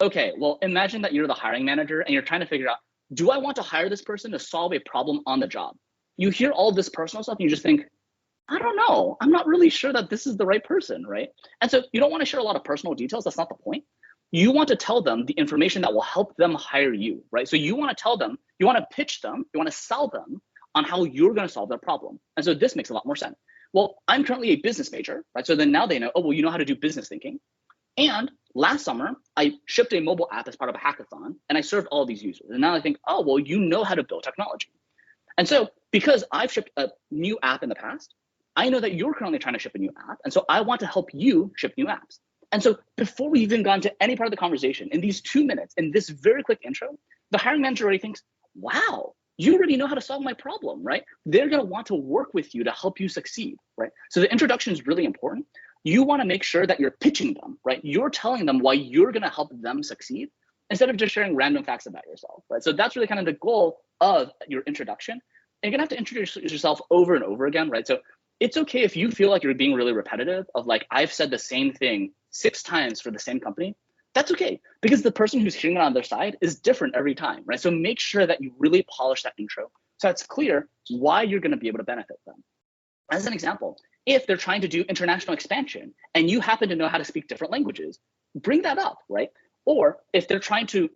Okay, well, imagine that you're the hiring manager and you're trying to figure out, do I want to hire this person to solve a problem on the job? You hear all this personal stuff and you just think, I don't know. I'm not really sure that this is the right person, right? And so you don't want to share a lot of personal details. That's not the point. You want to tell them the information that will help them hire you, right? So you want to tell them, you want to pitch them, you want to sell them on how you're going to solve their problem. And so this makes a lot more sense. Well, I'm currently a business major, right? So then now they know, oh, well, you know how to do business thinking. And last summer, I shipped a mobile app as part of a hackathon, and I served all these users. And now I think, oh, well, you know how to build technology. And so because I've shipped a new app in the past, I know that you're currently trying to ship a new app. And so I want to help you ship new apps. And so before we even got into any part of the conversation, in these 2 minutes, in this very quick intro, the hiring manager already thinks, wow, you already know how to solve my problem, right? They're going to want to work with you to help you succeed, right? So the introduction is really important. You want to make sure that you're pitching them, right? You're telling them why you're going to help them succeed instead of just sharing random facts about yourself, right? So that's really kind of the goal of your introduction. And you're going to have to introduce yourself over and over again, right? So it's okay if you feel like you're being really repetitive of like, I've said the same thing 6 times for the same company. That's okay, because the person who's hearing it on their side is different every time, right? So make sure that you really polish that intro so it's clear why you're going to be able to benefit them. As an example, if they're trying to do international expansion and you happen to know how to speak different languages, bring that up, right? Or if they're trying to,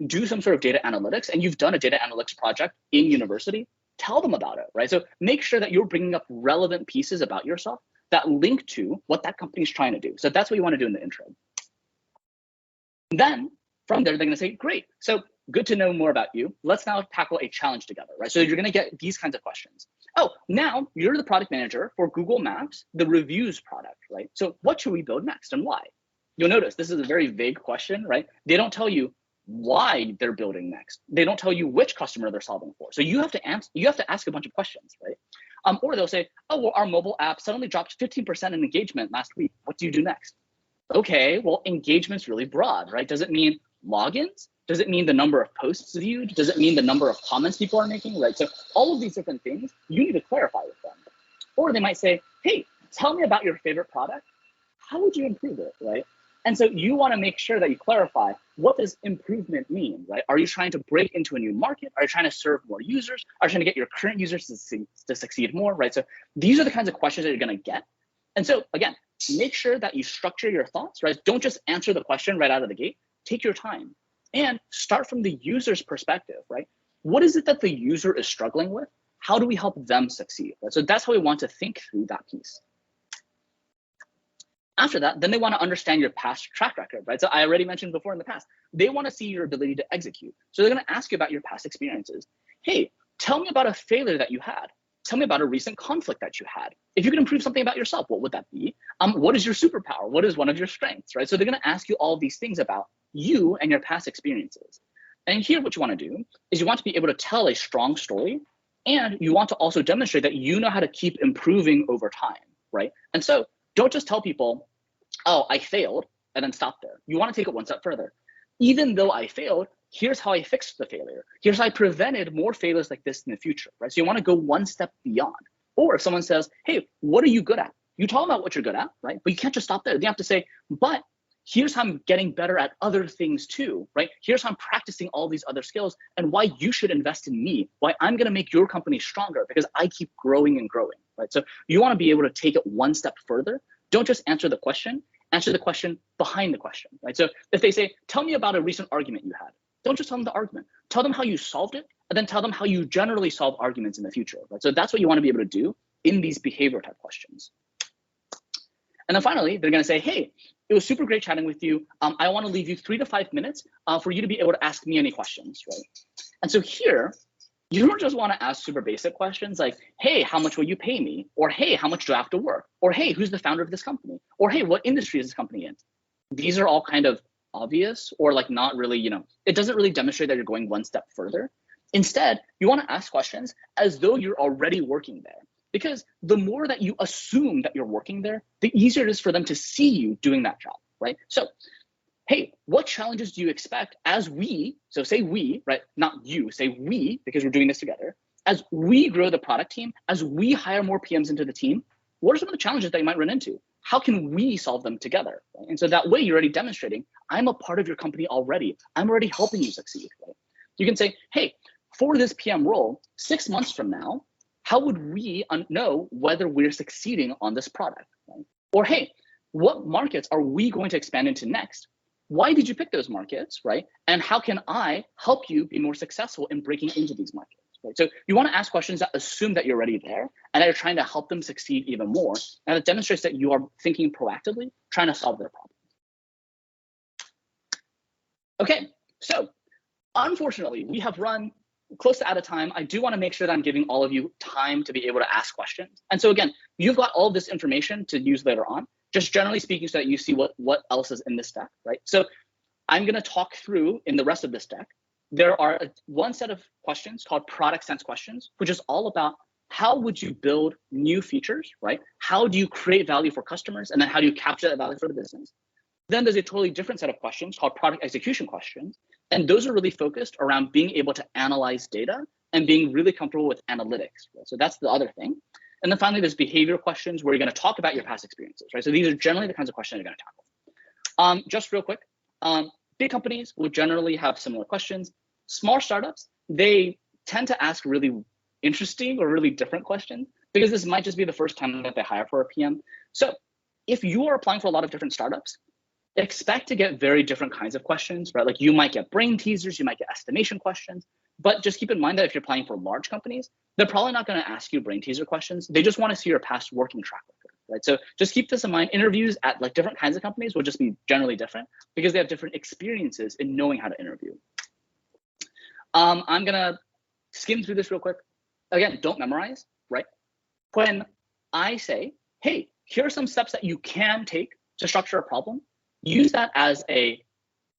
do some sort of data analytics and you've done a data analytics project in university, tell them about it, right? So make sure that you're bringing up relevant pieces about yourself that link to what that company is trying to do. So that's what you want to do in the intro. Then from there, they're going to say, great, so good to know more about you. Let's now tackle a challenge together, right? So you're going to get these kinds of questions. Oh, now you're the product manager for Google Maps, the reviews product, right? So what should we build next and why? You'll notice this is a very vague question, right? They don't tell you why they're building next. They don't tell you which customer they're solving for. So you have to answer, you have to ask a bunch of questions, right? Or they'll say, oh, well, our mobile app suddenly dropped 15% in engagement last week. What do you do next? Okay, well, engagement's really broad, right? Does it mean logins? Does it mean the number of posts viewed? Does it mean the number of comments people are making, right? So all of these different things, you need to clarify with them. Or they might say, hey, tell me about your favorite product. How would you improve it, right? And so you want to make sure that you clarify, what does improvement mean, right? Are you trying to break into a new market? Are you trying to serve more users? Are you trying to get your current users to succeed more, right? So these are the kinds of questions that you're going to get. And so again, make sure that you structure your thoughts, right? Don't just answer the question right out of the gate. Take your time and start from the user's perspective, right? What is it that the user is struggling with? How do we help them succeed, right? So that's how we want to think through that piece. After that, then they want to understand your past track record, right? So I already mentioned before in the past, they want to see your ability to execute. So they're going to ask you about your past experiences. Hey, tell me about a failure that you had. Tell me about a recent conflict that you had. If you could improve something about yourself, what would that be? What is your superpower? What is one of your strengths, right? So they're going to ask you all of these things about you and your past experiences. And here, what you want to do is you want to be able to tell a strong story, and you want to also demonstrate that you know how to keep improving over time, right? And so don't just tell people, oh, I failed, and then stop there. You want to take it one step further. Even though I failed, here's how I fixed the failure. Here's how I prevented more failures like this in the future, right? So you want to go one step beyond. Or if someone says, hey, what are you good at? You tell them about what you're good at, right? But you can't just stop there. You have to say, but here's how I'm getting better at other things too, right? Here's how I'm practicing all these other skills and why you should invest in me, why I'm going to make your company stronger because I keep growing and growing, right? So you want to be able to take it one step further. Don't just answer the question behind the question, right? So if they say, tell me about a recent argument you had, don't just tell them the argument. Tell them how you solved it, and then tell them how you generally solve arguments in the future, right? So that's what you want to be able to do in these behavior type questions. And then finally, they're going to say, hey, it was super great chatting with you. I want to leave you 3 to 5 minutes for you to be able to ask me any questions, right? And so here, you don't just want to ask super basic questions like, hey, how much will you pay me? Or hey, how much do I have to work? Or hey, who's the founder of this company? Or hey, what industry is this company in? These are all kind of obvious or like not really, it doesn't really demonstrate that you're going one step further. Instead, you want to ask questions as though you're already working there. Because the more that you assume that you're working there, the easier it is for them to see you doing that job, right? So, hey, what challenges do you expect as we, so say we, right? Not you, say we, because we're doing this together. As we grow the product team, as we hire more PMs into the team, what are some of the challenges that you might run into? how can we solve them together? Right? And so that way you're already demonstrating, I'm a part of your company already. I'm already helping you succeed. Right? You can say, hey, for this PM role, 6 months from now, how would we know whether we're succeeding on this product? Right? Or hey, what markets are we going to expand into next? Why did you pick those markets, right? And how can I help you be more successful in breaking into these markets? Right? So you want to ask questions that assume that you're already there and that you're trying to help them succeed even more. And it demonstrates that you are thinking proactively, trying to solve their problems. Okay, so unfortunately, we have run close to out of time. I do want to make sure that I'm giving all of you time to be able to ask questions. And so again, you've got all this information to use later on, just generally speaking, so that you see what else is in this deck, right? So I'm going to talk through in the rest of this deck. There are one set of questions called product sense questions, which is all about how would you build new features, right? How do you create value for customers? And then how do you capture that value for the business? Then there's a totally different set of questions called product execution questions. And those are really focused around being able to analyze data and being really comfortable with analytics. Right? So that's the other thing. And then finally, there's behavior questions where you're going to talk about your past experiences, right? So these are generally the kinds of questions you're going to tackle. Just real quick, big companies will generally have similar questions. Small startups, they tend to ask really interesting or really different questions because this might just be the first time that they hire for a PM. So if you are applying for a lot of different startups, expect to get very different kinds of questions, right? Like you might get brain teasers, you might get estimation questions, but just keep in mind that if you're applying for large companies, they're probably not going to ask you brain teaser questions. They just want to see your past working track record, right? So just keep this in mind. Interviews at like different kinds of companies will just be generally different because they have different experiences in knowing how to interview. I'm going to skim through this real quick. Again, don't memorize, right? When I say, hey, here are some steps that you can take to structure a problem, use that as a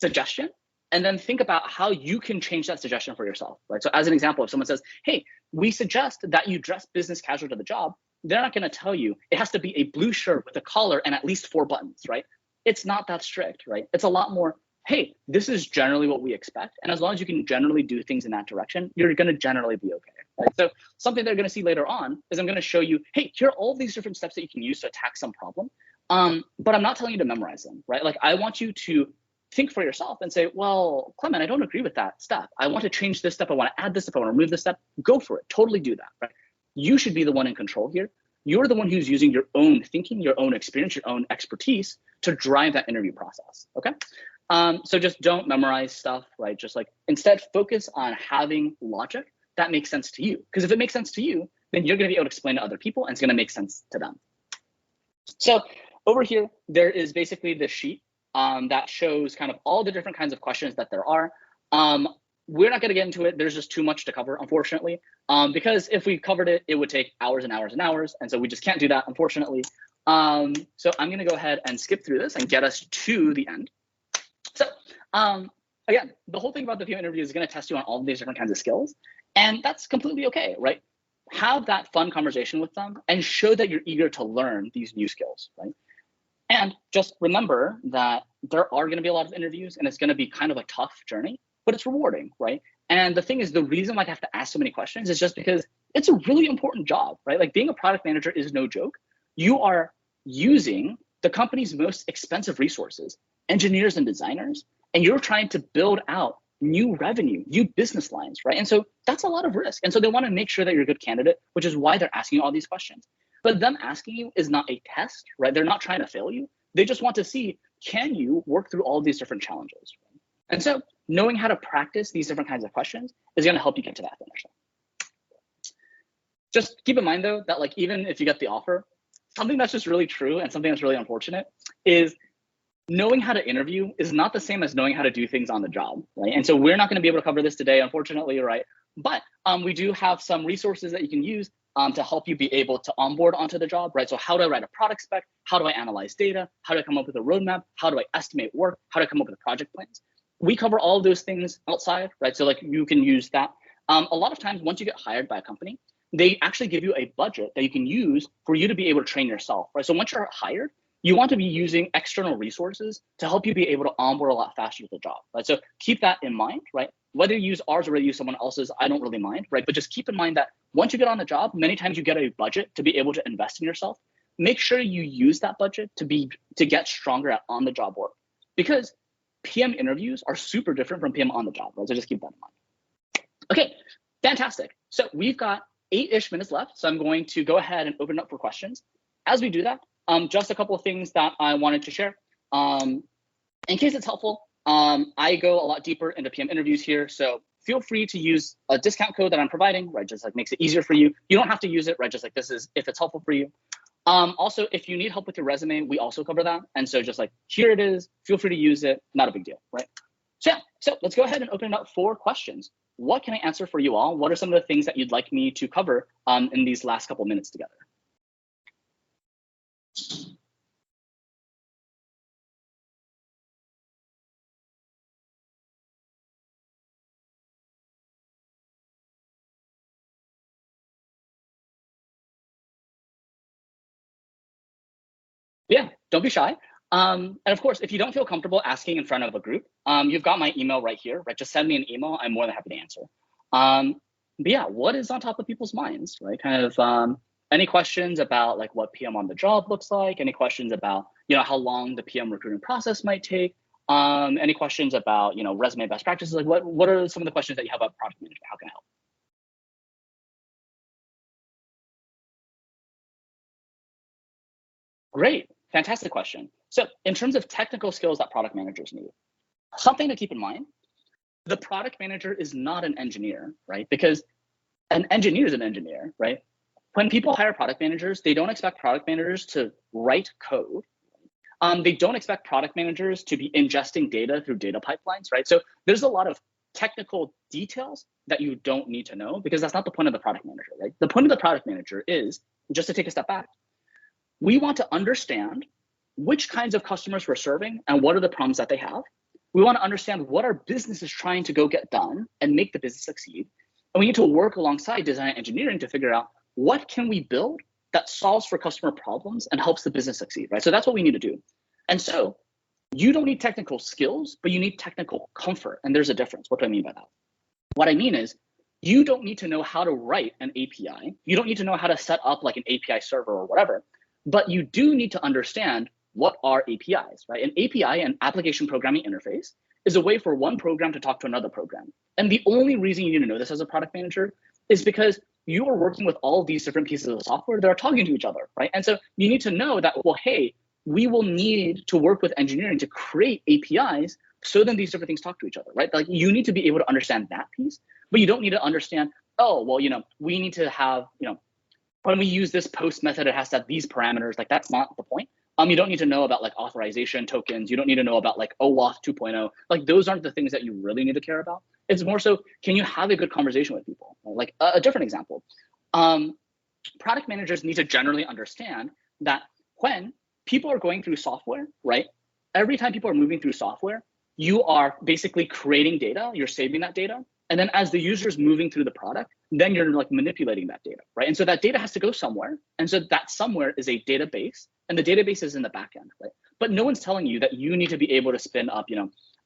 suggestion, and then think about how you can change that suggestion for yourself, right? So as an example, if someone says, hey, we suggest that you dress business casual to the job, they're not going to tell you it has to be a blue shirt with a collar and at least 4 buttons, right? It's not that strict, right? It's a lot more, hey, this is generally what we expect. And as long as you can generally do things in that direction, you're going to generally be okay. Right? So something they're going to see later on is I'm going to show you, hey, here are all these different steps that you can use to attack some problem. But I'm not telling you to memorize them, right? Like I want you to think for yourself and say, well, Clement, I don't agree with that step. I want to change this step. I want to add this step. I want to remove this step. Go for it. Totally do that, right? You should be the one in control here. You're the one who's using your own thinking, your own experience, your own expertise to drive that interview process, okay? So just don't memorize stuff, right? Just like instead focus on having logic that makes sense to you. Because if it makes sense to you, then you're going to be able to explain to other people and it's going to make sense to them. So over here, there is basically this sheet that shows kind of all the different kinds of questions that there are. We're not going to get into it. There's just too much to cover, unfortunately, because if we covered it, it would take hours and hours and hours. And so we just can't do that, unfortunately. So I'm going to go ahead and skip through this and get us to the end. So again, the whole thing about the PM interview is going to test you on all of these different kinds of skills. And that's completely okay, right? Have that fun conversation with them and show that you're eager to learn these new skills, right? And just remember that there are going to be a lot of interviews and it's going to be kind of a tough journey, but it's rewarding, right? And the thing is, the reason why I have to ask so many questions is just because it's a really important job, right? Like being a product manager is no joke. You are using the company's most expensive resources, engineers and designers, and you're trying to build out new revenue, new business lines, right? And so that's a lot of risk. And so they want to make sure that you're a good candidate, which is why they're asking you all these questions. But them asking you is not a test, right? They're not trying to fail you. They just want to see, can you work through all these different challenges? Right? And so knowing how to practice these different kinds of questions is going to help you get to that finish line. Just keep in mind though, that like, even if you get the offer, something that's just really true and something that's really unfortunate is knowing how to interview is not the same as knowing how to do things on the job, right? And so we're not going to be able to cover this today, unfortunately, right? But we do have some resources that you can use to help you be able to onboard onto the job, right? So how do I write a product spec? How do I analyze data? How do I come up with a roadmap? How do I estimate work? How do I come up with project plans? We cover all of those things outside, right? So like you can use that. A lot of times, once you get hired by a company, they actually give you a budget that you can use for you to be able to train yourself, right? So once you're hired, you want to be using external resources to help you be able to onboard a lot faster to the job, right? So keep that in mind, right? Whether you use ours or whether you use someone else's, I don't really mind, right? But just keep in mind that once you get on the job, many times you get a budget to be able to invest in yourself. make sure you use that budget to get stronger at on-the-job work, because PM interviews are super different from PM on the job, right? So just keep that in mind. Okay, fantastic. So we've got 8-ish minutes left. So I'm going to go ahead and open up for questions. As we do that, just a couple of things that I wanted to share. In case it's helpful, I go a lot deeper into PM interviews here. So feel free to use a discount code that I'm providing, right? Just like makes it easier for you. You don't have to use it, right? Just like this is if it's helpful for you. Also, if you need help with your resume, we also cover that. And so just like, here it is, feel free to use it, not a big deal, right? So yeah, so let's go ahead and open it up for questions. What can I answer for you all? What are some of the things that you'd like me to cover in these last couple minutes together? Yeah, don't be shy. And of course, if you don't feel comfortable asking in front of a group, you've got my email right here, right? Just send me an email. I'm more than happy to answer. But yeah, what is on top of people's minds, right? Kind of any questions about like what PM on the job looks like? Any questions about, how long the PM recruiting process might take? Any questions about, resume best practices? Like what are some of the questions that you have about product management? How can I help? Great, fantastic question. So in terms of technical skills that product managers need, something to keep in mind, the product manager is not an engineer, right? Because an engineer is an engineer, right? When people hire product managers, they don't expect product managers to write code. They don't expect product managers to be ingesting data through data pipelines, right? So there's a lot of technical details that you don't need to know, because that's not the point of the product manager, right? The point of the product manager is, just to take a step back, we want to understand which kinds of customers we're serving and what are the problems that they have. We want to understand what our business is trying to go get done and make the business succeed. And we need to work alongside design engineering to figure out what can we build that solves for customer problems and helps the business succeed, right? So that's what we need to do. And so you don't need technical skills, but you need technical comfort. And there's a difference. What do I mean by that? What I mean is, you don't need to know how to write an API. You don't need to know how to set up like an API server or whatever, but you do need to understand what are APIs, right? An API, an application programming interface, is a way for one program to talk to another program. And the only reason you need to know this as a product manager is because you are working with all of these different pieces of software that are talking to each other, right? And so you need to know that, well, hey, we will need to work with engineering to create APIs so then these different things talk to each other, right? Like you need to be able to understand that piece, but you don't need to understand, oh, well, we need to have, when we use this post method, it has to have these parameters. Like that's not the point. You don't need to know about like authorization tokens. You don't need to know about like OAuth 2.0. Like those aren't the things that you really need to care about. It's more so, can you have a good conversation with people? Like a different example. Product managers need to generally understand that when people are going through software, right? Every time people are moving through software, you are basically creating data, you're saving that data. And then as the user is moving through the product, then you're like manipulating that data, right? And so that data has to go somewhere. And so that somewhere is a database, and the database is in the back end, right? But no one's telling you that you need to be able to spin up,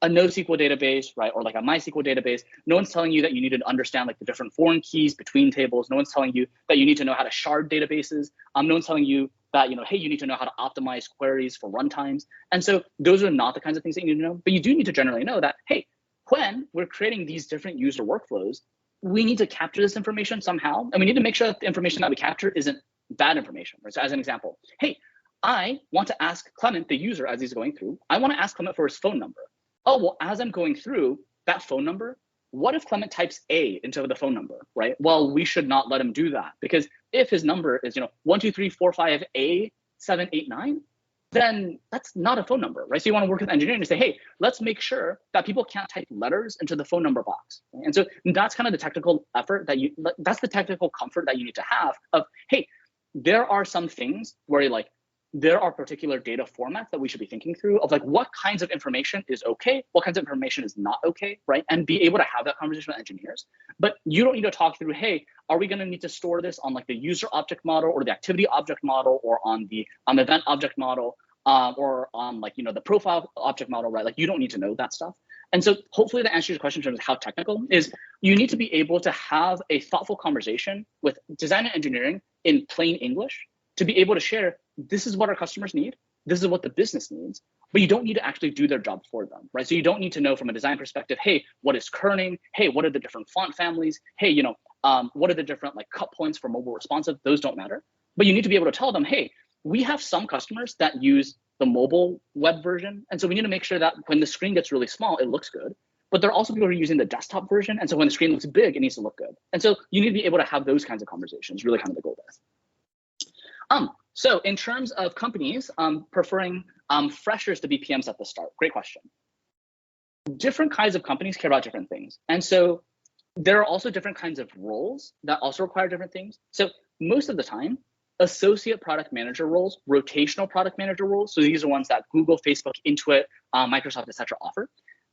a NoSQL database, right? Or like a MySQL database. No one's telling you that you need to understand like the different foreign keys between tables. No one's telling you that you need to know how to shard databases. No one's telling you that, hey, you need to know how to optimize queries for runtimes. And so those are not the kinds of things that you need to know, but you do need to generally know that, hey, when we're creating these different user workflows, we need to capture this information somehow. And we need to make sure that the information that we capture isn't bad information, right? So as an example, hey, I want to ask Clement, the user, as he's going through, I want to ask Clement for his phone number. Oh, well, as I'm going through that phone number, what if Clement types A into the phone number, right? Well, we should not let him do that, because if his number is, 12345A789, then that's not a phone number, right? So you want to work with engineering to say, hey, let's make sure that people can't type letters into the phone number box. Right? And so that's kind of the technical effort that's the technical comfort that you need to have of, hey, there are some things where there are particular data formats that we should be thinking through of like what kinds of information is okay, what kinds of information is not okay, right? And be able to have that conversation with engineers. But you don't need to talk through, hey, are we going to need to store this on like the user object model or the activity object model or on the event object model or on like, the profile object model, right? Like you don't need to know that stuff. And so hopefully that answers your question in terms of how technical is. You need to be able to have a thoughtful conversation with design and engineering in plain English to be able to share this is what our customers need. This is what the business needs, but you don't need to actually do their job for them, right? So you don't need to know from a design perspective, hey, what is kerning? Hey, what are the different font families? Hey, what are the different like cut points for mobile responsive? Those don't matter. But you need to be able to tell them, hey, we have some customers that use the mobile web version. And so we need to make sure that when the screen gets really small, it looks good. But there are also people who are using the desktop version. And so when the screen looks big, it needs to look good. And so you need to be able to have those kinds of conversations, really kind of the goal there. So in terms of companies preferring freshers to be PMs at the start, great question. Different kinds of companies care about different things. And so there are also different kinds of roles that also require different things. So most of the time, associate product manager roles, rotational product manager roles, so these are ones that Google, Facebook, Intuit, Microsoft, et cetera, offer,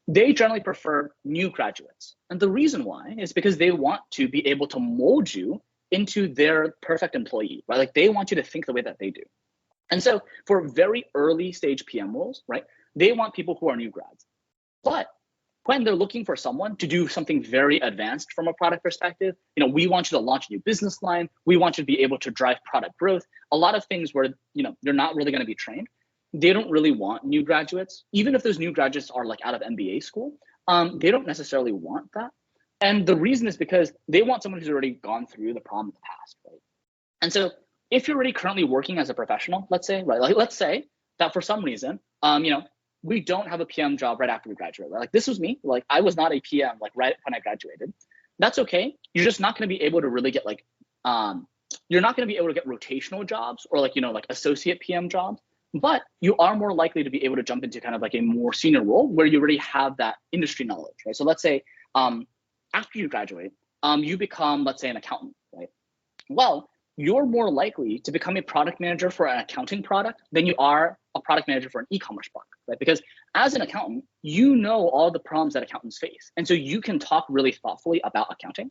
they generally prefer new graduates. And the reason why is because they want to be able to mold you into their perfect employee, right? Like they want you to think the way that they do. And so for very early stage PM roles, right, they want people who are new grads. But when they're looking for someone to do something very advanced from a product perspective, we want you to launch a new business line. We want you to be able to drive product growth. A lot of things where, you're not really going to be trained. They don't really want new graduates. Even if those new graduates are like out of MBA school, they don't necessarily want that. And the reason is because they want someone who's already gone through the problem in the past, right? And so if you're already currently working as a professional, let's say, right, like let's say that for some reason, we don't have a PM job right after we graduate, right? Like this was me, like I was not a PM like right when I graduated. That's okay. You're just not going to be able to really get like, you're not going to be able to get rotational jobs or like, like associate PM jobs, but you are more likely to be able to jump into kind of like a more senior role where you already have that industry knowledge, right? So let's say after you graduate, you become, let's say, an accountant, right? Well, you're more likely to become a product manager for an accounting product than you are a product manager for an e-commerce product, right? Because as an accountant, you know all the problems that accountants face. And so you can talk really thoughtfully about accounting.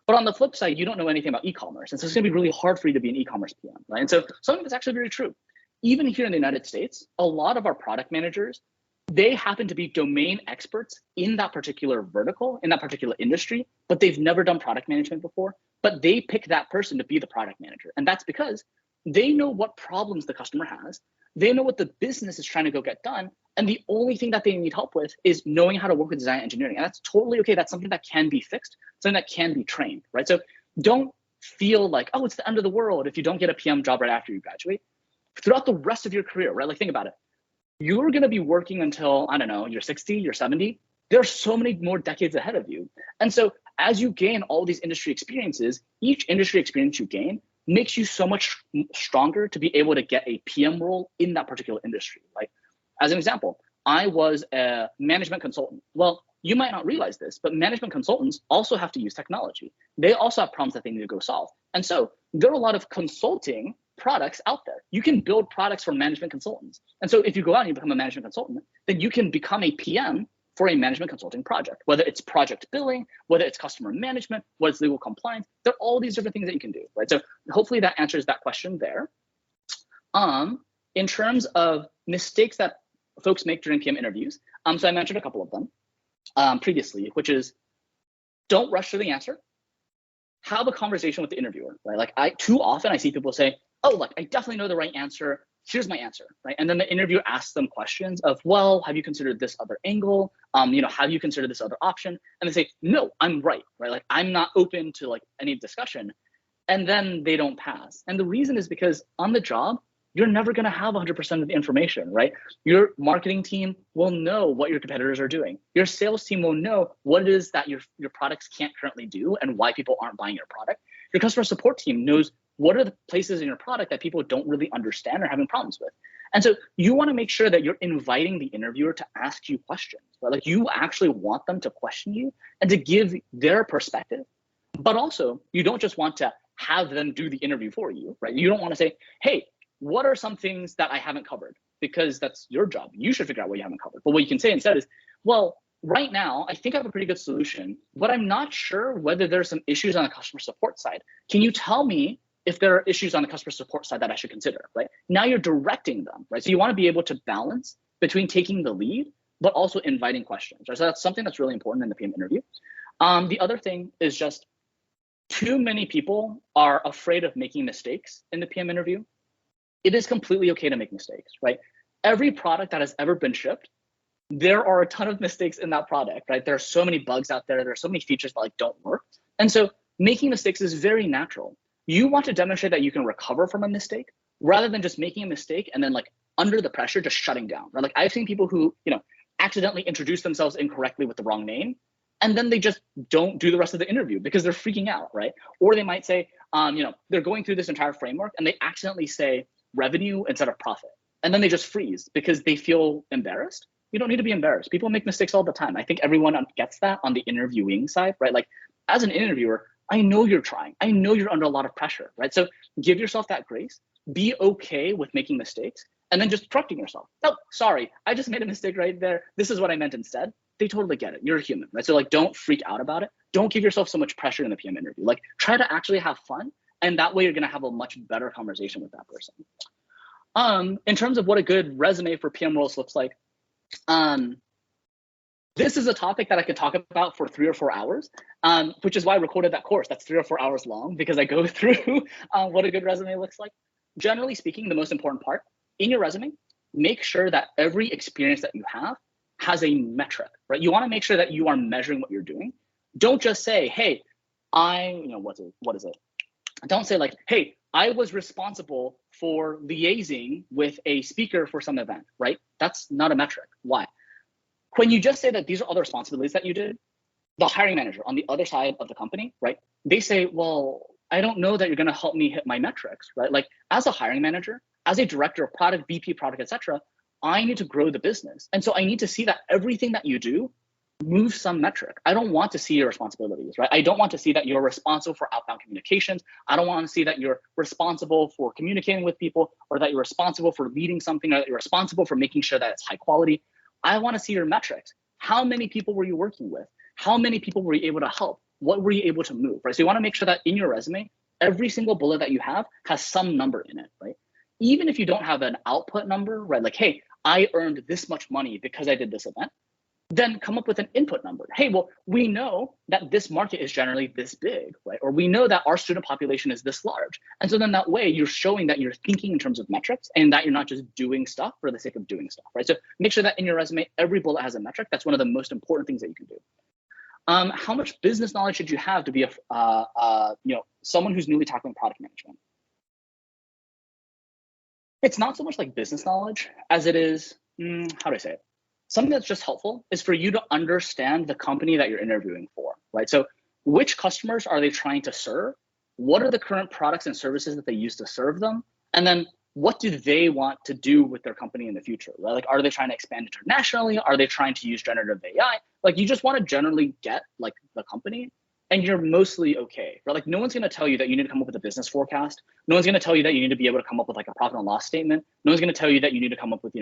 But on the flip side, you don't know anything about e-commerce. And so it's going to be really hard for you to be an e-commerce PM, right? And so something that's actually very true. Even here in the United States, a lot of our product managers, they happen to be domain experts in that particular vertical, in that particular industry, but they've never done product management before, but they pick that person to be the product manager. And that's because they know what problems the customer has. They know what the business is trying to go get done. And the only thing that they need help with is knowing how to work with design engineering. And that's totally okay. That's something that can be fixed, something that can be trained, right? So don't feel like, oh, it's the end of the world if you don't get a PM job right after you graduate. Throughout the rest of your career, right? Like think about it. You're going to be working until, I don't know, you're 60, you're 70. There's so many more decades ahead of you. And so as you gain all these industry experiences, each industry experience you gain makes you so much stronger to be able to get a PM role in that particular industry. Like as an example, I was a management consultant. Well, you might not realize this, but management consultants also have to use technology. They also have problems that they need to go solve. And so there are a lot of consulting products out there. You can build products for management consultants. And so if you go out and you become a management consultant, then you can become a PM for a management consulting project, whether it's project billing, whether it's customer management, whether it's legal compliance. There are all these different things that you can do, right? So hopefully that answers that question there. In terms of mistakes that folks make during PM interviews, so I mentioned a couple of them previously, which is don't rush to the answer. Have a conversation with the interviewer, right? Like too often I see people say, oh, look, I definitely know the right answer. Here's my answer, right? And then the interviewer asks them questions of, well, have you considered this other angle? Have you considered this other option? And they say, no, I'm right? Like I'm not open to like any discussion. And then they don't pass. And the reason is because on the job, you're never going to have 100% of the information, right? Your marketing team will know what your competitors are doing. Your sales team will know what it is that your products can't currently do and why people aren't buying your product. Your customer support team knows what are the places in your product that people don't really understand or having problems with. And so you want to make sure that you're inviting the interviewer to ask you questions, right? Like you actually want them to question you and to give their perspective, but also you don't just want to have them do the interview for you, right? You don't want to say, hey, what are some things that I haven't covered? Because that's your job. You should figure out what you haven't covered. But what you can say instead is, well, right now, I think I have a pretty good solution, but I'm not sure whether there's some issues on the customer support side. Can you tell me if there are issues on the customer support side that I should consider, right? Now you're directing them, right? So you want to be able to balance between taking the lead, but also inviting questions, right? So that's something that's really important in the PM interview. The other thing is just too many people are afraid of making mistakes in the PM interview. it is completely okay to make mistakes, right? Every product that has ever been shipped, there are a ton of mistakes in that product, right? There are so many bugs out there. There are so many features that like don't work. And so making mistakes is very natural. You want to demonstrate that you can recover from a mistake rather than just making a mistake and then like under the pressure, just shutting down, right? Like I've seen people who, accidentally introduce themselves incorrectly with the wrong name, and then they just don't do the rest of the interview because they're freaking out, right? Or they might say, they're going through this entire framework and they accidentally say revenue instead of profit. And then they just freeze because they feel embarrassed. You don't need to be embarrassed. People make mistakes all the time. I think everyone gets that on the interviewing side, right? Like as an interviewer, I know you're trying. I know you're under a lot of pressure, right? So give yourself that grace. Be okay with making mistakes and then just correcting yourself. Oh, sorry, I just made a mistake right there. This is what I meant instead. They totally get it. You're a human, right? So like, don't freak out about it. Don't give yourself so much pressure in the PM interview. Like try to actually have fun. And that way you're gonna have a much better conversation with that person. In terms of what a good resume for PM roles looks like, this is a topic that I could talk about for 3 or 4 hours, which is why I recorded that course that's 3 or 4 hours long, because I go through what a good resume looks like. Generally speaking, the most important part in your resume, make sure that every experience that you have has a metric, right? You want to make sure that you are measuring what you're doing. Don't just say, hey, what is it? Don't say like, hey, I was responsible for liaising with a speaker for some event, right? That's not a metric. Why? When you just say that these are all the responsibilities that you did, the hiring manager on the other side of the company, right? They say, well, I don't know that you're going to help me hit my metrics, right? Like as a hiring manager, as a director of product, VP product, etc., I need to grow the business. And so I need to see that everything that you do moves some metric. I don't want to see your responsibilities, right? I don't want to see that you're responsible for outbound communications. I don't want to see that you're responsible for communicating with people, or that you're responsible for leading something, or that you're responsible for making sure that it's high quality. I want to see your metrics. How many people were you working with? How many people were you able to help? What were you able to move, right? So you want to make sure that in your resume, every single bullet that you have has some number in it, right? Even if you don't have an output number, right? Like, hey, I earned this much money because I did this event. Then come up with an input number. Hey, well, we know that this market is generally this big, right? Or we know that our student population is this large. And so then that way you're showing that you're thinking in terms of metrics and that you're not just doing stuff for the sake of doing stuff, right? So make sure that in your resume, every bullet has a metric. That's one of the most important things that you can do. How much business knowledge should you have to be someone who's newly tackling product management? It's not so much like business knowledge as it is, how do I say it? Something that's just helpful is for you to understand the company that you're interviewing for, right? So which customers are they trying to serve? What are the current products and services that they use to serve them? And then what do they want to do with their company in the future, right? Like, are they trying to expand internationally? Are they trying to use generative AI? Like, you just want to generally get like the company, and you're mostly okay, right? Like, no one's going to tell you that you need to come up with a business forecast. No one's going to tell you that you need to be able to come up with like a profit and loss statement. No one's going to tell you that you need to come up with,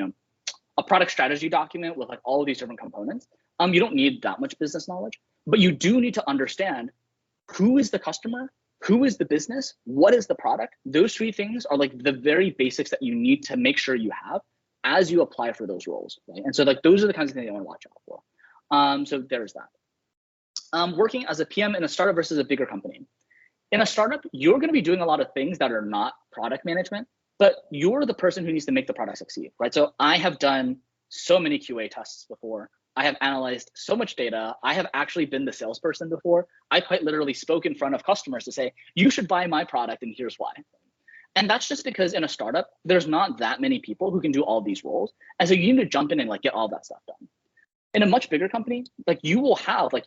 a product strategy document with like all of these different components. You don't need that much business knowledge, but you do need to understand who is the customer, who is the business, what is the product. Those 3 things are like the very basics that you need to make sure you have as you apply for those roles, right? And so like those are the kinds of things you want to watch out for. So there's that. Working as a PM in a startup versus a bigger company. In a startup, you're going to be doing a lot of things that are not product management, but you're the person who needs to make the product succeed, right? So I have done so many QA tests before. I have analyzed so much data. I have actually been the salesperson before. I quite literally spoke in front of customers to say, you should buy my product and here's why. And that's just because in a startup, there's not that many people who can do all these roles. And so you need to jump in and like get all that stuff done. In a much bigger company, like you will have like,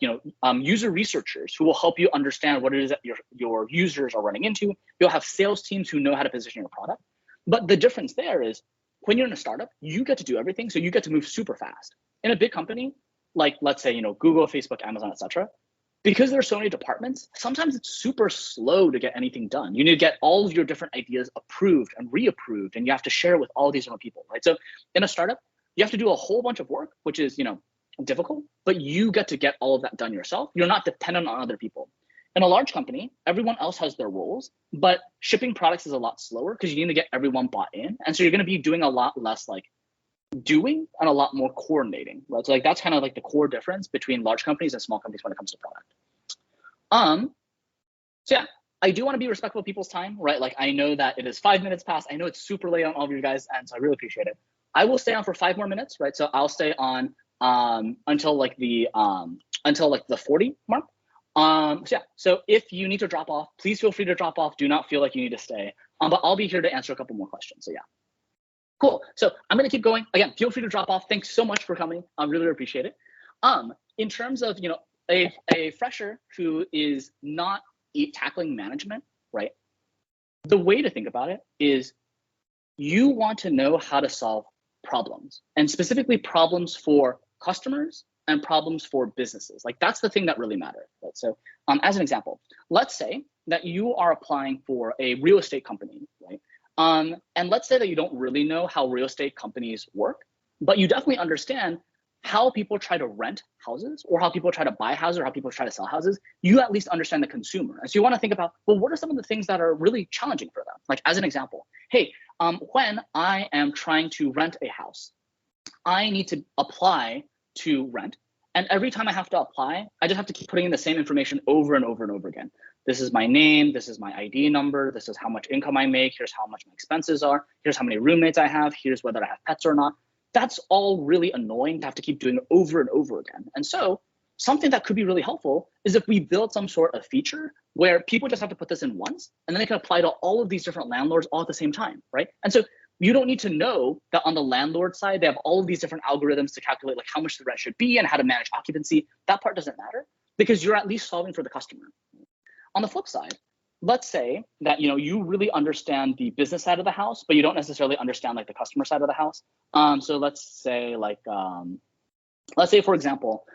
user researchers who will help you understand what it is that your users are running into. You'll have sales teams who know how to position your product. But the difference there is when you're in a startup, you get to do everything. So you get to move super fast. In a big company, like let's say, Google, Facebook, Amazon, etc., because there's so many departments, sometimes it's super slow to get anything done. You need to get all of your different ideas approved and reapproved, and you have to share with all these different people, right? So in a startup, you have to do a whole bunch of work, which is, difficult, but you get to get all of that done yourself. You're not dependent on other people. In a large company, everyone else has their roles, but shipping products is a lot slower because you need to get everyone bought in. And so you're going to be doing a lot less like doing and a lot more coordinating, right? So like that's kind of like the core difference between large companies and small companies when it comes to product. So yeah, I do want to be respectful of people's time, right? Like I know that it is 5 minutes past. I know it's super late on all of you guys, and so I really appreciate it. I will stay on for 5 more minutes, right? So I'll stay on until like the 40 mark. So yeah, so if you need to drop off, please feel free to drop off. Do not feel like you need to stay. But I'll be here to answer a couple more questions. So yeah. Cool. So I'm going to keep going. Again, feel free to drop off. Thanks so much for coming. I really appreciate it. In terms of, a fresher who is not tackling management, right? The way to think about it is you want to know how to solve problems, and specifically problems for customers and problems for businesses. Like that's the thing that really matters, right? So as an example, let's say that you are applying for a real estate company, right? And let's say that you don't really know how real estate companies work, but you definitely understand how people try to rent houses or how people try to buy houses or how people try to sell houses. You at least understand the consumer. And so you want to think about, well, what are some of the things that are really challenging for them? Like as an example, hey, when I am trying to rent a house, I need to apply to rent. And every time I have to apply, I just have to keep putting in the same information over and over and over again. This is my name, this is my ID number, this is how much income I make, here's how much my expenses are, here's how many roommates I have, here's whether I have pets or not. That's all really annoying to have to keep doing over and over again. And so something that could be really helpful is if we build some sort of feature where people just have to put this in once, and then they can apply to all of these different landlords all at the same time, right? And so you don't need to know that on the landlord side, they have all of these different algorithms to calculate like how much the rent should be and how to manage occupancy. That part doesn't matter because you're at least solving for the customer. On the flip side, let's say that you really understand the business side of the house, but you don't necessarily understand like the customer side of the house. So let's say for example,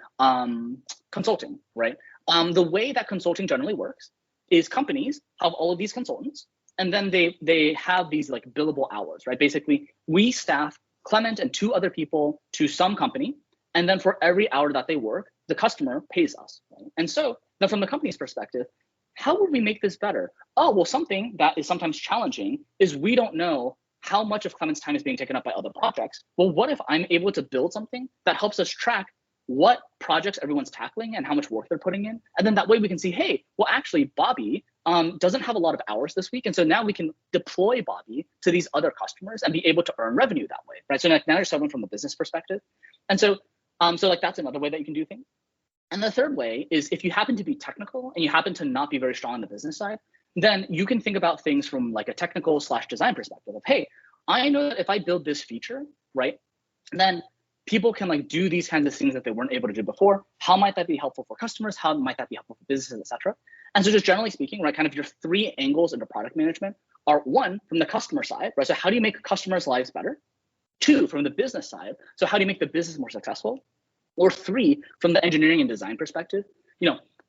consulting, right? The way that consulting generally works is companies have all of these consultants, and then they have these like billable hours, right? Basically, we staff Clement and 2 other people to some company, and then for every hour that they work, the customer pays us, right? And so then from the company's perspective, how would we make this better? Oh, well, something that is sometimes challenging is we don't know how much of Clement's time is being taken up by other projects. Well, what if I'm able to build something that helps us track what projects everyone's tackling and how much work they're putting in? And then that way we can see, hey, well, actually, Bobby doesn't have a lot of hours this week. And so now we can deploy Bobby to these other customers and be able to earn revenue that way, right? So now you're solving from the business perspective. And so like that's another way that you can do things. And the third way is if you happen to be technical and you happen to not be very strong on the business side, then you can think about things from like a technical / design perspective of, hey, I know that if I build this feature, right, then people can like do these kinds of things that they weren't able to do before. How might that be helpful for customers? How might that be helpful for businesses, et cetera? And so just generally speaking, right, kind of your 3 angles into product management are 1, from the customer side, right? So how do you make customers' lives better? 2, from the business side. So how do you make the business more successful? Or 3, from the engineering and design perspective,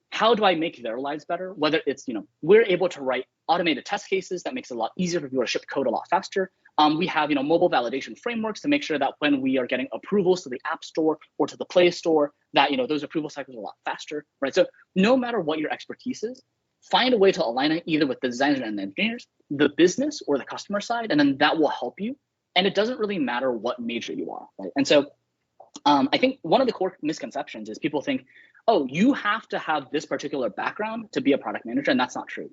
how do I make their lives better? Whether it's, we're able to write automated test cases that makes it a lot easier for people to ship code a lot faster. We have, mobile validation frameworks to make sure that when we are getting approvals to the App Store or to the Play Store, that, those approval cycles are a lot faster, right? So no matter what your expertise is, find a way to align it either with the designers and the engineers, the business or the customer side, and then that will help you. And it doesn't really matter what major you are, right? And so I think one of the core misconceptions is people think, oh, you have to have this particular background to be a product manager, and that's not true.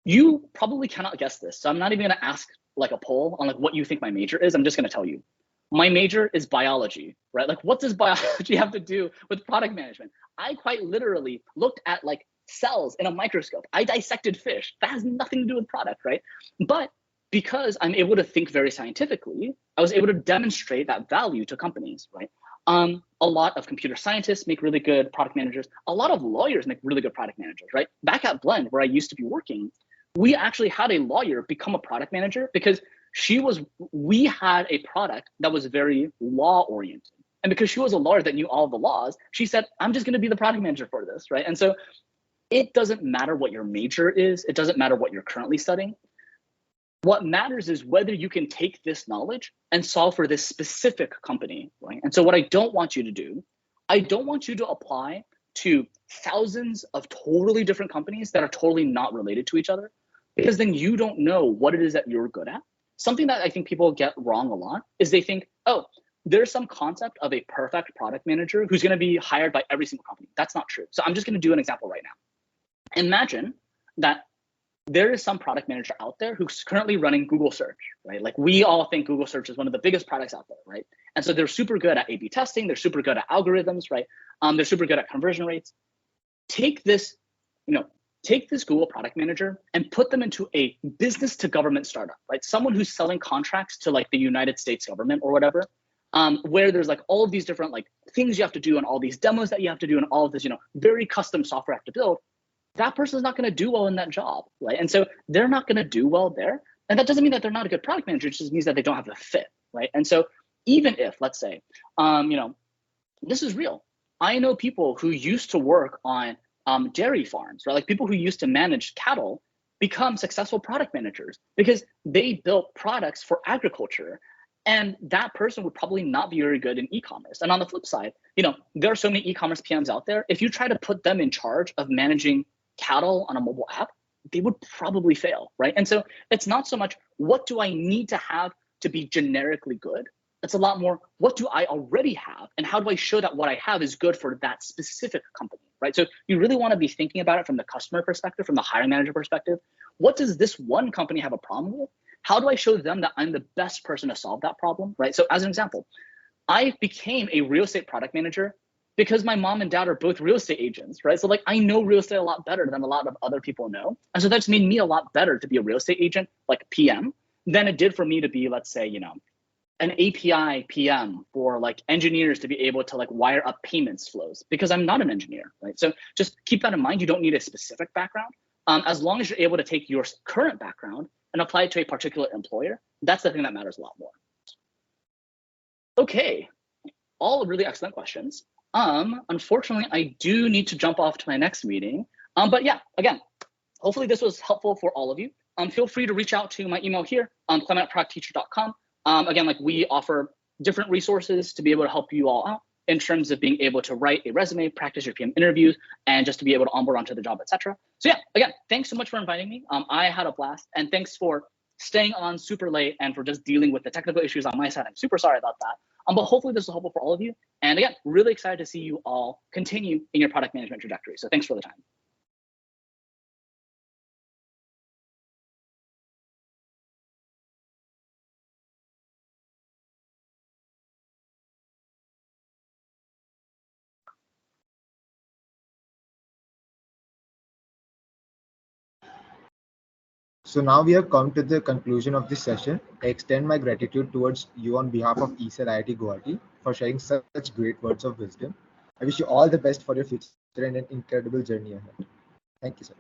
You probably cannot guess this, so I'm not even going to ask like a poll on like what you think my major is. I'm just going to tell you. My major is biology, right? Like, what does biology have to do with product management? I quite literally looked at like cells in a microscope. I dissected fish. That has nothing to do with product, right? But because I'm able to think very scientifically, I was able to demonstrate that value to companies, right? A lot of computer scientists make really good product managers. A lot of lawyers make really good product managers, right? Back at Blend, where I used to be working, we actually had a lawyer become a product manager because we had a product that was very law oriented. And because she was a lawyer that knew all of the laws, she said, I'm just going to be the product manager for this, right? And so it doesn't matter what your major is. It doesn't matter what you're currently studying. What matters is whether you can take this knowledge and solve for this specific company, right? And so what I don't want you to do, I don't want you to apply to thousands of totally different companies that are totally not related to each other, because then you don't know what it is that you're good at. Something that I think people get wrong a lot is they think, oh, there's some concept of a perfect product manager who's going to be hired by every single company. That's not true. So I'm just going to do an example right now. Imagine that there is some product manager out there who's currently running Google search, right? Like we all think Google search is one of the biggest products out there, right? And so they're super good at A/B testing. They're super good at algorithms, right? They're super good at conversion rates. Take this, take this Google product manager and put them into a business to government startup, right? Someone who's selling contracts to like the United States government or whatever, where there's like all of these different like things you have to do and all these demos that you have to do and all of this, very custom software you have to build. That person's not going to do well in that job, right? And so they're not going to do well there. And that doesn't mean that they're not a good product manager. It just means that they don't have the fit, right? And so even if, let's say, this is real. I know people who used to work on dairy farms, right? Like people who used to manage cattle become successful product managers because they built products for agriculture. And that person would probably not be very good in e-commerce. And on the flip side, there are so many e-commerce PMs out there. If you try to put them in charge of managing cattle on a mobile app, they would probably fail, right? And so it's not so much what do I need to have to be generically good? It's a lot more what do I already have and how do I show that what I have is good for that specific company, right? So you really want to be thinking about it from the customer perspective, from the hiring manager perspective. What does this one company have a problem with? How do I show them that I'm the best person to solve that problem, right? So as an example, I became a real estate product manager because my mom and dad are both real estate agents, right? So like I know real estate a lot better than a lot of other people know. And so that's made me a lot better to be a real estate agent, like PM, than it did for me to be, let's say, an API PM for like engineers to be able to like wire up payments flows because I'm not an engineer, right? So just keep that in mind. You don't need a specific background. As long as you're able to take your current background and apply it to a particular employer, that's the thing that matters a lot more. Okay, all really excellent questions. Unfortunately, I do need to jump off to my next meeting. But yeah, again, hopefully this was helpful for all of you. Feel free to reach out to my email here on clement@productteacher.com. Again, like we offer different resources to be able to help you all out in terms of being able to write a resume, practice your PM interviews, and just to be able to onboard onto the job, etc. So yeah, again, thanks so much for inviting me. I had a blast, and thanks for staying on super late and for just dealing with the technical issues on my side. I'm super sorry about that. But hopefully this was helpful for all of you. And again, really excited to see you all continue in your product management trajectory. So thanks for the time. So now we have come to the conclusion of this session. I extend my gratitude towards you on behalf of ESET IIT Guwahati for sharing such great words of wisdom. I wish you all the best for your future and an incredible journey ahead. Thank you, sir.